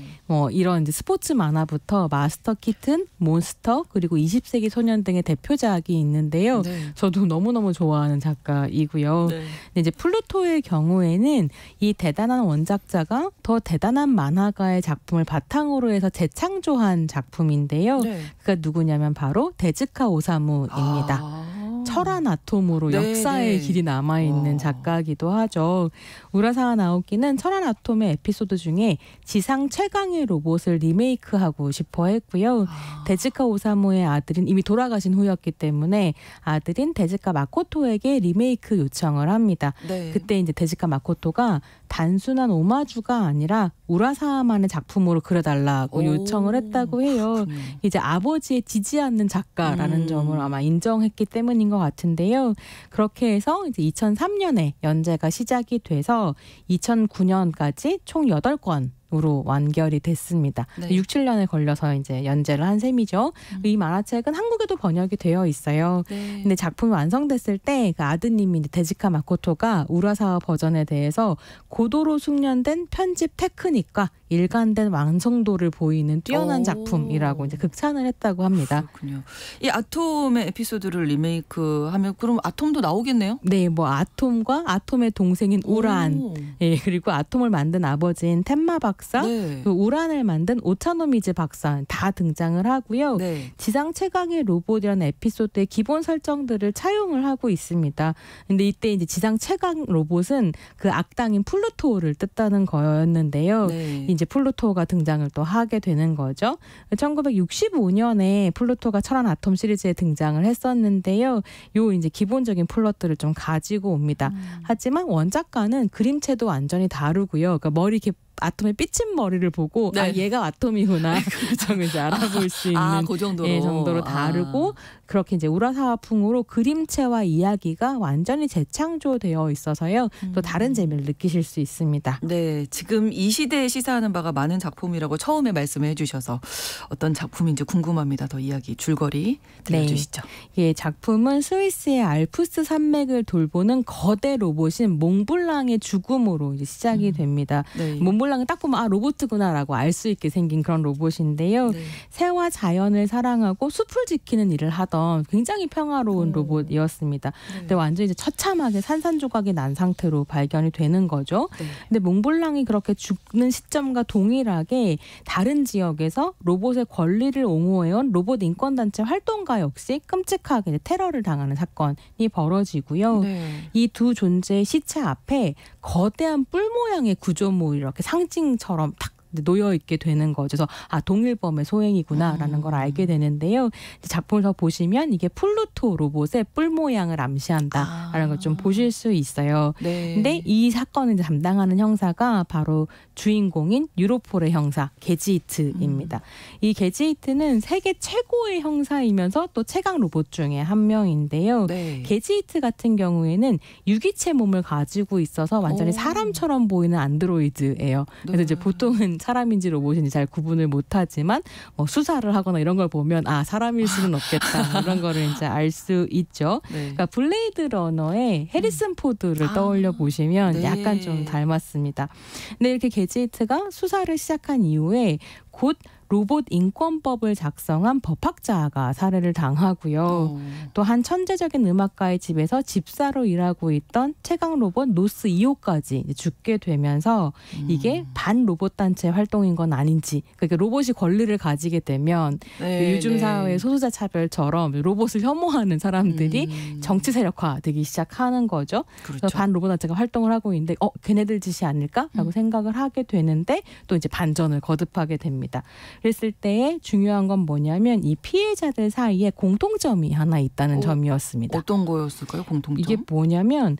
이런 이제 스포츠 만화부터 마스터 키튼, 몬스터, 그리고 20세기 소년 등의 대표작이 있는데요. 네. 저도 너무너무 좋아하는 작가이고요. 네. 근데 이제 플루토의 경우에는 이 대단한 원작자가 더 대단한 만화가의 작품을 바탕으로 해서 재창조한 작품인데요. 네. 그가 누구냐면 바로 데즈카 오사무입니다. 철한 아톰으로 역사의 길이 남아있는 작가이기도 하죠. 우라사와 나오키는 철한 아톰의 에피소드 중에 지상 최강의 로봇을 리메이크하고 싶어 했고요. 데즈카 오사무의 아들인 이미 돌아가신 후였기 때문에 아들인 데즈카 마코토에게 리메이크 요청을 합니다. 네. 그때 이제 데즈카 마코토가 단순한 오마주가 아니라 우라사와만의 작품으로 그려달라고 요청을 했다고 해요. 이제 아버지의 지지 않는 작가라는 점을 아마 인정했기 때문인 것 같은데요. 그렇게 해서 이제 2003년에 연재가 시작이 돼서 2009년까지 총 8권으로 완결이 됐습니다. 네. 6, 7년에 걸려서 이제 연재를 한 셈이죠. 이 만화책은 한국에도 번역이 되어 있어요. 네. 근데 작품이 완성됐을 때 그 아드님이 이제 데즈카 마코토가 우라사와 버전에 대해서 고도로 숙련된 편집 테크닉과 일관된 완성도를 보이는 뛰어난 작품이라고 이제 극찬을 했다고 합니다. 그렇군요. 이 아톰의 에피소드를 리메이크하면 그럼 아톰도 나오겠네요? 네, 뭐 아톰과 아톰의 동생인 우란, 예, 그리고 아톰을 만든 아버지인 텐마 박사, 네. 그 우란을 만든 오차노미즈 박사 다 등장을 하고요. 네. 지상 최강의 로봇이라는 에피소드의 기본 설정들을 차용을 하고 있습니다. 근데 이때 이제 지상 최강 로봇은 그 악당인 플루토를 뜻하는 거였는데요. 네. 이제 플루토가 등장을 또 하게 되는 거죠. 1965년에 플루토가 철한 아톰 시리즈에 등장을 했었는데요. 요 이제 기본적인 플롯들을 좀 가지고 옵니다. 하지만 원작과는 그림체도 완전히 다르고요. 그러니까 머리 이렇게 아톰의 삐친 머리를 보고 네. 아 얘가 아톰이구나 그걸 이제 알아볼 수 있는 그 정도로, 예, 정도로 다르고 그렇게 이제 우라사와풍으로 그림체와 이야기가 완전히 재창조되어 있어서요. 또 다른 재미를 느끼실 수 있습니다. 네, 지금 이 시대에 시사하는 바가 많은 작품이라고 처음에 말씀을 해주셔서 어떤 작품인지 궁금합니다. 더 이야기 줄거리 들려주시죠. 네. 예, 작품은 스위스의 알프스 산맥을 돌보는 거대 로봇인 몽블랑의 죽음으로 이제 시작이 됩니다. 네. 몽블랑을 딱 보면 아 로봇구나라고 알 수 있게 생긴 그런 로봇인데요. 네. 새와 자연을 사랑하고 숲을 지키는 일을 하던 굉장히 평화로운 로봇이었습니다. 네. 근데 완전 이제 처참하게 산산조각이 난 상태로 발견이 되는 거죠. 네. 근데 몽블랑이 그렇게 죽는 시점과 동일하게 다른 지역에서 로봇의 권리를 옹호해온 로봇 인권단체 활동가 역시 끔찍하게 테러를 당하는 사건이 벌어지고요. 네. 이 두 존재의 시체 앞에 거대한 뿔 모양의 구조물이 이렇게 상징처럼 탁 놓여 있게 되는 거죠. 그래서 아 동일범의 소행이구나라는 걸 알게 되는데요. 작품을 더 보시면 이게 플루토 로봇의 뿔 모양을 암시한다라는 걸 좀 보실 수 있어요. 네. 근데 이 사건을 이제 담당하는 형사가 바로 주인공인 유로폴의 형사 게지히트입니다. 이 게지히트는 세계 최고의 형사이면서 또 최강 로봇 중에 한 명인데요. 네. 게지히트 같은 경우에는 유기체 몸을 가지고 있어서 완전히 사람처럼 보이는 안드로이드예요. 그래서 이제 보통은 사람인지 로봇인지 잘 구분을 못하지만 뭐 수사를 하거나 이런 걸 보면 아 사람일 수는 없겠다 이런 거를 이제 알 수 있죠. 네. 그러니까 블레이드 러너의 해리슨 포드를 떠올려 보시면 네. 약간 좀 닮았습니다. 근데 이렇게 게지히트가 수사를 시작한 이후에 곧 로봇 인권법을 작성한 법학자가 살해를 당하고요. 또 한 천재적인 음악가의 집에서 집사로 일하고 있던 최강 로봇 노스 2호까지 죽게 되면서 이게 반 로봇 단체 활동인 건 아닌지 그러니까 로봇이 권리를 가지게 되면 네, 요즘 네. 사회의 소수자 차별처럼 로봇을 혐오하는 사람들이 정치 세력화되기 시작하는 거죠. 그렇죠. 그래서 반 로봇 단체가 활동을 하고 있는데 걔네들 짓이 아닐까라고 생각을 하게 되는데 또 이제 반전을 거듭하게 됩니다. 그랬을 때 중요한 건 뭐냐면 이 피해자들 사이에 공통점이 하나 있다는 점이었습니다. 어떤 거였을까요? 공통점? 이게 뭐냐면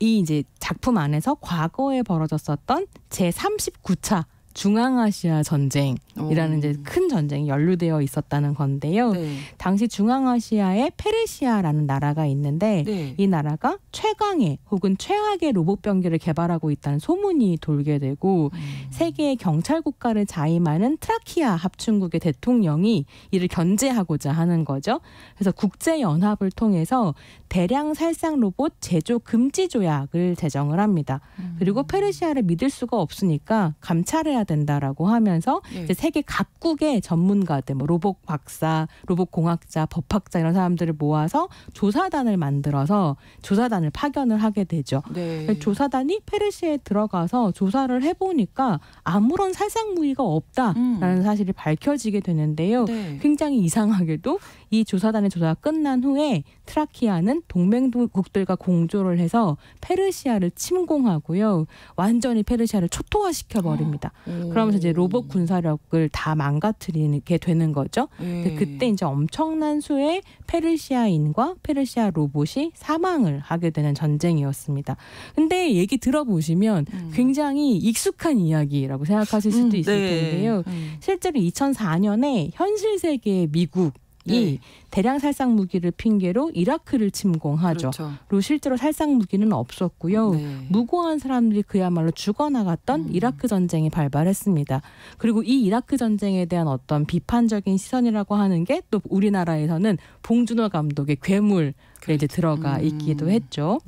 이 이제 작품 안에서 과거에 벌어졌었던 제39차 중앙아시아 전쟁이라는 이제 큰 전쟁이 연루되어 있었다는 건데요. 네. 당시 중앙아시아에 페르시아라는 나라가 있는데 네. 이 나라가 최강의 혹은 최악의 로봇 병기를 개발하고 있다는 소문이 돌게 되고 세계의 경찰 국가를 자임하는 트라키아 합중국의 대통령이 이를 견제하고자 하는 거죠. 그래서 국제연합을 통해서 대량 살상 로봇 제조 금지 조약을 제정을 합니다. 그리고 페르시아를 믿을 수가 없으니까 감찰해야 해야 된다라고 하면서 네. 이제 세계 각국의 전문가들, 뭐 로봇 박사, 로봇 공학자, 법학자 이런 사람들을 모아서 조사단을 만들어서 조사단을 파견을 하게 되죠. 네. 조사단이 페르시아에 들어가서 조사를 해보니까 아무런 살상 무기가 없다라는 사실이 밝혀지게 되는데요. 네. 굉장히 이상하게도 이 조사단의 조사가 끝난 후에 트라키아는 동맹국들과 공조를 해서 페르시아를 침공하고요. 완전히 페르시아를 초토화시켜 버립니다. 그러면서 이제 로봇 군사력을 다 망가뜨리게 되는 거죠. 근데 그때 이제 엄청난 수의 페르시아인과 페르시아 로봇이 사망을 하게 되는 전쟁이었습니다. 근데 얘기 들어보시면 굉장히 익숙한 이야기라고 생각하실 수도 있을 텐데요. 실제로 2004년에 현실 세계의 미국이 대량 살상 무기를 핑계로 이라크를 침공하죠. 그리고 실제로 살상 무기는 없었고요. 무고한 사람들이 그야말로 죽어나갔던 이라크 전쟁이 발발했습니다. 그리고 이 이라크 전쟁에 대한 어떤 비판적인 시선이라고 하는 게 또 우리나라에서는 봉준호 감독의 괴물에 이제 들어가 있기도 했죠.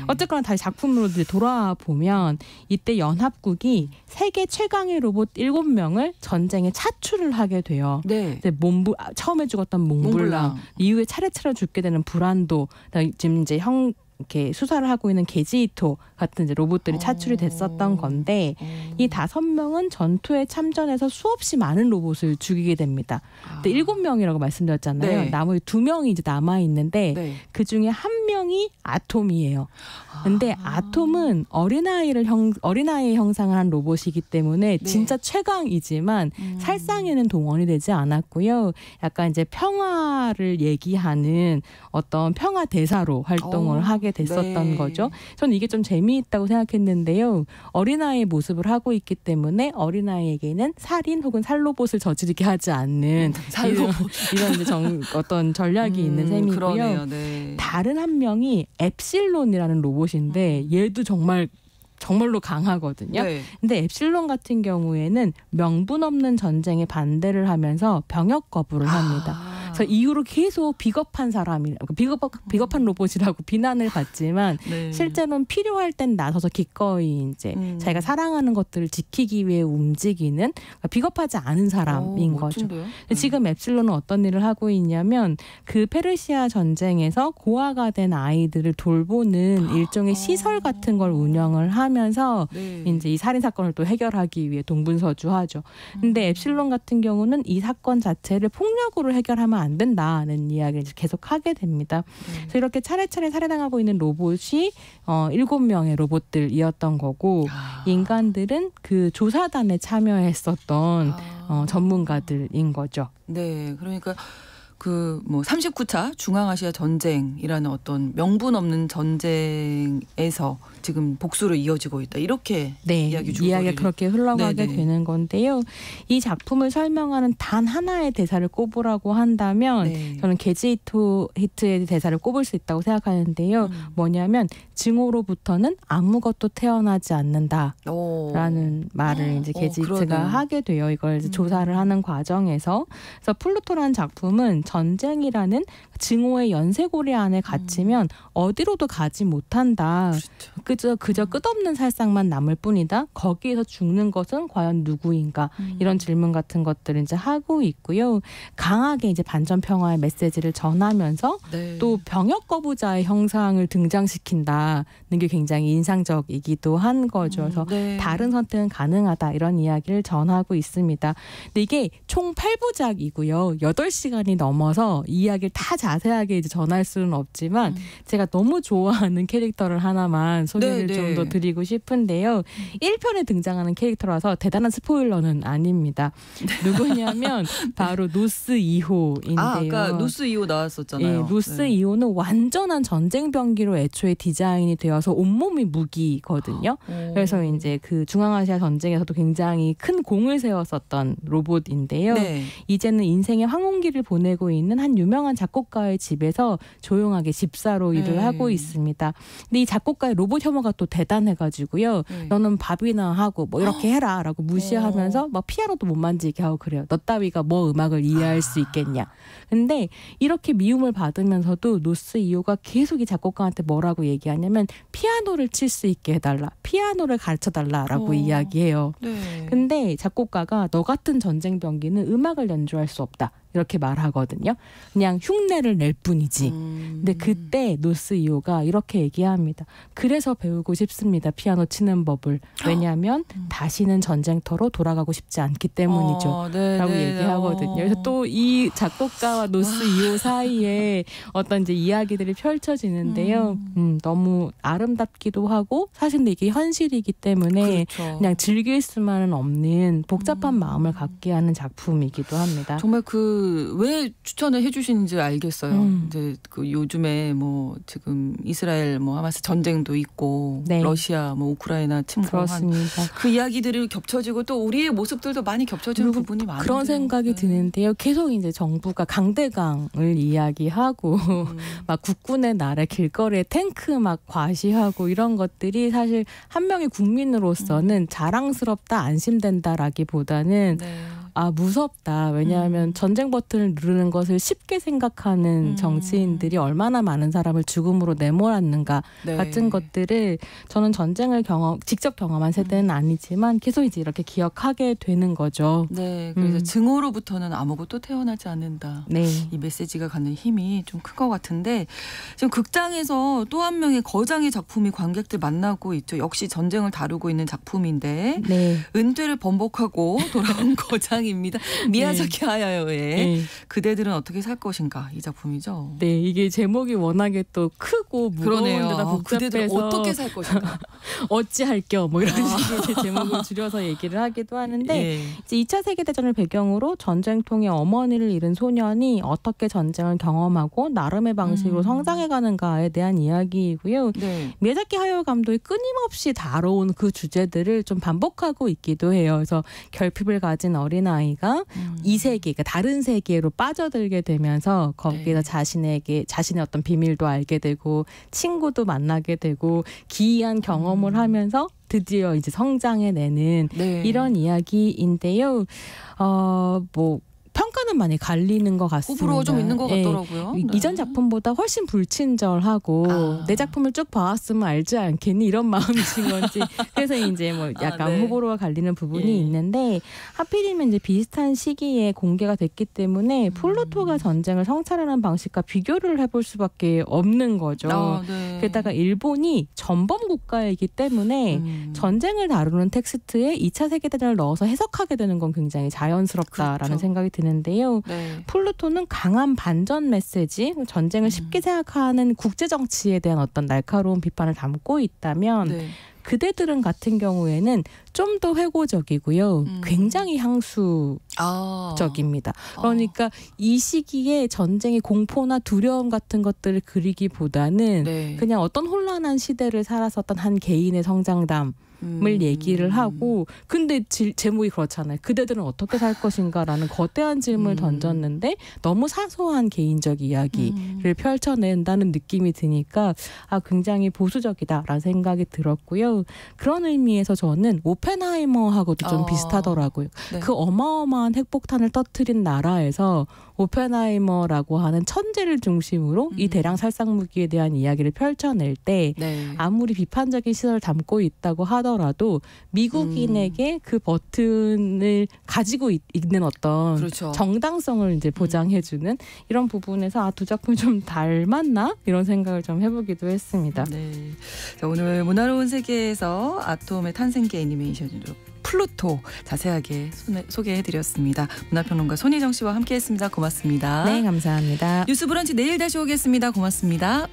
어쨌거나 다시 작품으로 돌아와 보면 이때 연합국이 세계 최강의 로봇 7명을 전쟁에 차출을 하게 돼요. 처음에 죽었던 몽블랑, 이후에 차례차례 죽게 되는 브란도, 지금 이제 이렇게 수사를 하고 있는 게지히토 같은 이제 로봇들이 차출이 됐었던 건데 이 5명은 전투에 참전해서 수없이 많은 로봇을 죽이게 됩니다. 근데 7명이라고 말씀드렸잖아요. 나머지 2명이 이제 남아 있는데 그 중에 1명이 아톰이에요. 근데 아톰은 어린아이의 형상을 한 로봇이기 때문에 진짜 최강이지만 살상에는 동원이 되지 않았고요. 약간 이제 평화를 얘기하는 어떤 평화 대사로 활동을 하게 됐었던 거죠. 저는 이게 좀 재미있다고 생각했는데요. 어린아이의 모습을 하고 있기 때문에 어린아이에게는 살인 혹은 살로봇을 저지르게 하지 않는 이런 이제 어떤 전략이 있는 셈이고요. 그러네요. 다른 한 명이 엡실론이라는 로봇인데 얘도 정말로 강하거든요. 근데 엡실론 같은 경우에는 명분 없는 전쟁에 반대를 하면서 병역 거부를 합니다. 그래서 이후로 계속 비겁한 비겁한 로봇이라고 비난을 받지만 실제로는 필요할 땐 나서서 기꺼이 이제 자기가 사랑하는 것들을 지키기 위해 움직이는 비겁하지 않은 사람인 거죠. 지금 엡실론은 어떤 일을 하고 있냐면 그 페르시아 전쟁에서 고아가 된 아이들을 돌보는 일종의 시설 같은 걸 운영을 하면서 이제 이 살인 사건을 또 해결하기 위해 동분서주하죠. 근데 엡실론 같은 경우는 이 사건 자체를 폭력으로 해결하면 안 된다는 이야기를 계속 하게 됩니다. 그래서 이렇게 차례차례 살해당하고 있는 로봇이 7명의 로봇들이었던 거고 인간들은 그 조사단에 참여했었던 전문가들인 거죠. 네, 그러니까 그 뭐 39차 중앙아시아 전쟁이라는 어떤 명분 없는 전쟁에서 지금 복수로 이어지고 있다. 이렇게 이야기가 그렇게 흘러가게 되는 건데요. 이 작품을 설명하는 단 하나의 대사를 꼽으라고 한다면 저는 게지히트의 대사를 꼽을 수 있다고 생각하는데요. 뭐냐면 증오로부터는 아무것도 태어나지 않는다라는 말을 이제 게지히트가 하게 돼요. 이걸 이제 조사를 하는 과정에서. 그래서 플루토라는 작품은 전쟁이라는 증오의 연쇄고리 안에 갇히면 어디로도 가지 못한다. 그저 끝없는 살상만 남을 뿐이다. 거기에서 죽는 것은 과연 누구인가? 이런 질문 같은 것들을 이제 하고 있고요. 강하게 이제 반전 평화의 메시지를 전하면서 또 병역 거부자의 형상을 등장시킨다는 게 굉장히 인상적이기도 한 거죠. 그래서 다른 선택은 가능하다 이런 이야기를 전하고 있습니다. 근데 이게 총 8부작이고요. 8시간이 넘어서 이 이야기를 다 자세하게 이제 전할 수는 없지만 제가 너무 좋아하는 캐릭터를 하나만 소개를 좀 더 드리고 싶은데요. 1편에 등장하는 캐릭터라서 대단한 스포일러는 아닙니다. 누구냐면 바로 노스 2호인데요. 아까 노스 2호 나왔었잖아요. 노스 2호는 완전한 전쟁병기로 애초에 디자인이 되어서 온몸이 무기거든요. 그래서 이제 그 중앙아시아 전쟁에서도 굉장히 큰 공을 세웠었던 로봇인데요. 이제는 인생의 황혼기를 보내고 다니고 있는 한 유명한 작곡가의 집에서 조용하게 집사로 일을 하고 있습니다. 근데 이 작곡가의 로봇 혐오가 또 대단해가지고요. 너는 밥이나 하고 뭐 이렇게 해라라고 무시하면서 막 피아노도 못 만지게 하고 그래요. 너 따위가 뭐 음악을 이해할 수 있겠냐. 근데 이렇게 미움을 받으면서도 노스 이오가 계속 이 작곡가한테 뭐라고 얘기하냐면 피아노를 칠 수 있게 해달라. 피아노를 가르쳐달라라고 이야기해요. 근데 작곡가가 너 같은 전쟁병기는 음악을 연주할 수 없다. 이렇게 말하거든요. 그냥 흉내를 낼 뿐이지. 근데 그때 노스 이오가 이렇게 얘기합니다. 그래서 배우고 싶습니다. 피아노 치는 법을. 왜냐하면 다시는 전쟁터로 돌아가고 싶지 않기 때문이죠. 라고 얘기하거든요. 그래서 또 이 작곡가와 노스 이오 사이에 어떤 이제 이야기들이 펼쳐지는데요. 너무 아름답기도 하고 사실 근데 이게 현실이기 때문에 그렇죠. 그냥 즐길 수만은 없는 복잡한 마음을 갖게 하는 작품이기도 합니다. 정말 왜 추천을 해주시는지 알겠어요. 이제 그 요즘에 뭐 지금 이스라엘 뭐 하마스 전쟁도 있고 러시아 뭐 우크라이나 침공한 그 이야기들이 겹쳐지고 또 우리의 모습들도 많이 겹쳐지는 부분이 많은데 그런 생각이 드는데요. 계속 이제 정부가 강대강을 이야기하고 막 국군의 날에 길거리에 탱크 막 과시하고 이런 것들이 사실 한 명의 국민으로서는 자랑스럽다, 안심된다라기보다는 아 무섭다. 왜냐하면 전쟁 버튼을 누르는 것을 쉽게 생각하는 정치인들이 얼마나 많은 사람을 죽음으로 내몰았는가 같은 것들을 저는 전쟁을 직접 경험한 세대는 아니지만 계속 이제 이렇게 기억하게 되는 거죠. 네, 그래서 증오로부터는 아무것도 태어나지 않는다. 이 메시지가 갖는 힘이 좀 큰 것 같은데 지금 극장에서 또 한 명의 거장의 작품이 관객들 만나고 있죠. 역시 전쟁을 다루고 있는 작품인데 은퇴를 번복하고 돌아온 거장입니다. 미야자키 하야오의 그대들은 어떻게 살 것인가 이 작품이죠. 네, 이게 제목이 워낙에 또 크고 무거운데다 복잡해서 그대들은 어떻게 살 것인가. 어찌할 겸 뭐 이런 식의 제목을 줄여서 얘기를 하기도 하는데 이제 2차 세계대전을 배경으로 전쟁통에 어머니를 잃은 소년이 어떻게 전쟁을 경험하고 나름의 방식으로 성장해가는가에 대한 이야기이고요. 미야자키 하야오 감독이 끊임없이 다뤄온 그 주제들을 좀 반복하고 있기도 해요. 그래서 결핍을 가진 어린아이가 이 세계, 그러니까 다른 세계로 빠져들게 되면서 거기에서 자신의 어떤 비밀도 알게 되고 친구도 만나게 되고 기이한 경험을 하면서 드디어 이제 성장해내는 이런 이야기인데요. 뭐 평가는 많이 갈리는 것 같습니다. 호불호가 좀 있는 것 같더라고요. 이전 작품보다 훨씬 불친절하고 내 작품을 쭉 봐왔으면 알지 않겠니 이런 마음이신 건지 그래서 이제 뭐 약간 호불호가 갈리는 부분이 있는데 하필이면 이제 비슷한 시기에 공개가 됐기 때문에 플루토가 전쟁을 성찰하는 방식과 비교를 해볼 수밖에 없는 거죠. 게다가 일본이 전범 국가이기 때문에 전쟁을 다루는 텍스트에 2차 세계대전을 넣어서 해석하게 되는 건 굉장히 자연스럽다라는 생각이 드는데요. 플루토는 강한 반전 메시지, 전쟁을 쉽게 생각하는 국제정치에 대한 어떤 날카로운 비판을 담고 있다면 그대들은 같은 경우에는 좀 더 회고적이고요. 굉장히 향수적입니다. 그러니까 이 시기에 전쟁의 공포나 두려움 같은 것들을 그리기보다는 그냥 어떤 혼란한 시대를 살았었던 한 개인의 성장담 을 얘기를 하고 근데 제목이 그렇잖아요. 그대들은 어떻게 살 것인가라는 거대한 질문을 던졌는데 너무 사소한 개인적 이야기를 펼쳐낸다는 느낌이 드니까 굉장히 보수적이다라는 생각이 들었고요. 그런 의미에서 저는 오펜하이머하고도 좀 비슷하더라고요. 그 어마어마한 핵폭탄을 터뜨린 나라에서 오펜하이머라고 하는 천재를 중심으로 이 대량 살상 무기에 대한 이야기를 펼쳐낼 때 아무리 비판적인 시선을 담고 있다고 하더라도 미국인에게 그 버튼을 가지고 있는 어떤 정당성을 이제 보장해주는 이런 부분에서 두 작품이 좀 닮았나 이런 생각을 좀 해보기도 했습니다. 자, 오늘 문화로운 세계에서 아톰의 탄생기 애니메이션으로 플루토 자세하게 소개해드렸습니다. 문화평론가 손희정 씨와 함께했습니다. 고맙습니다. 네, 감사합니다. 뉴스 브런치 내일 다시 오겠습니다. 고맙습니다.